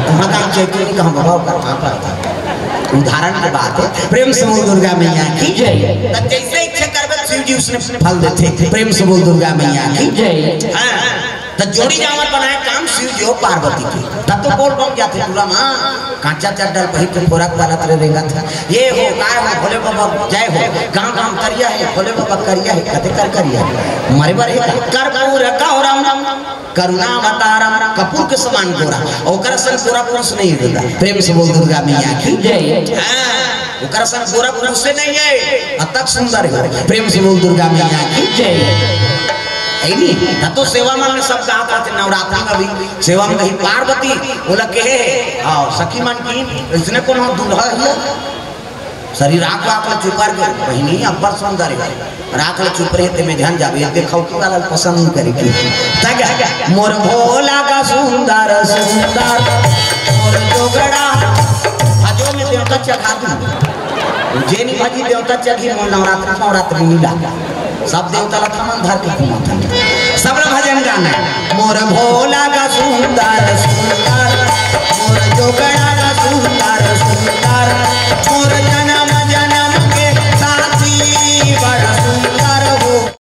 तुम्हारा चैतन्य कहाँ भाव करना पड़ता उदाहरण की बात है प्रेम से बोल दुर्गा मैया की जय जैसे इच्छा करबे शिव जी उसने फल देते प्रेम से बोल दुर्गा मैया की जय हां तो जोड़ी जावर बनाए काम शिव जी और पार्वती की तब तो बोल बम जाते पूरा मां कांचा चड्डल पहिर के फोरक वाला तेरे देगा था ये हो काय हो भोले बाबा जय हो गांव गांव करिया है भोले बाबा करिया है कते कर करिया मारे बारे कर्पूर गौरम करुणावतारम कपूर के समान गोरा ओकर सन गोरा पुरुष नहीं होता प्रेम से बोल दुर्गा मैया की जय हां ओकर सन गोरा पुरुष से नहीं है अतक सुंदर है प्रेम से बोल दुर्गा मैया की जय ऐनी तो सेवा मन सब कहा करते नवरात्रि में भी सेवा में कहीं पार्वती बोला के हां सखी मन की इसने कौन दूल्हा है शरीर राख वाक चुपार के बहिनी अब्बर सुंदर है राख चुप रहे ते में ध्यान जाबे देखौ की वाला पसंद नहीं करे की ताके मोर भोला का सुंदर सुंदर मोर जोगड़ा भजो में देवता चढ़ा दूं जेनी भजी देवता चढ़ी मोर नवरात्रि नहीं लागा सब देवता लखा मन धर के सब भजन गाना मोर भोला का सुंदर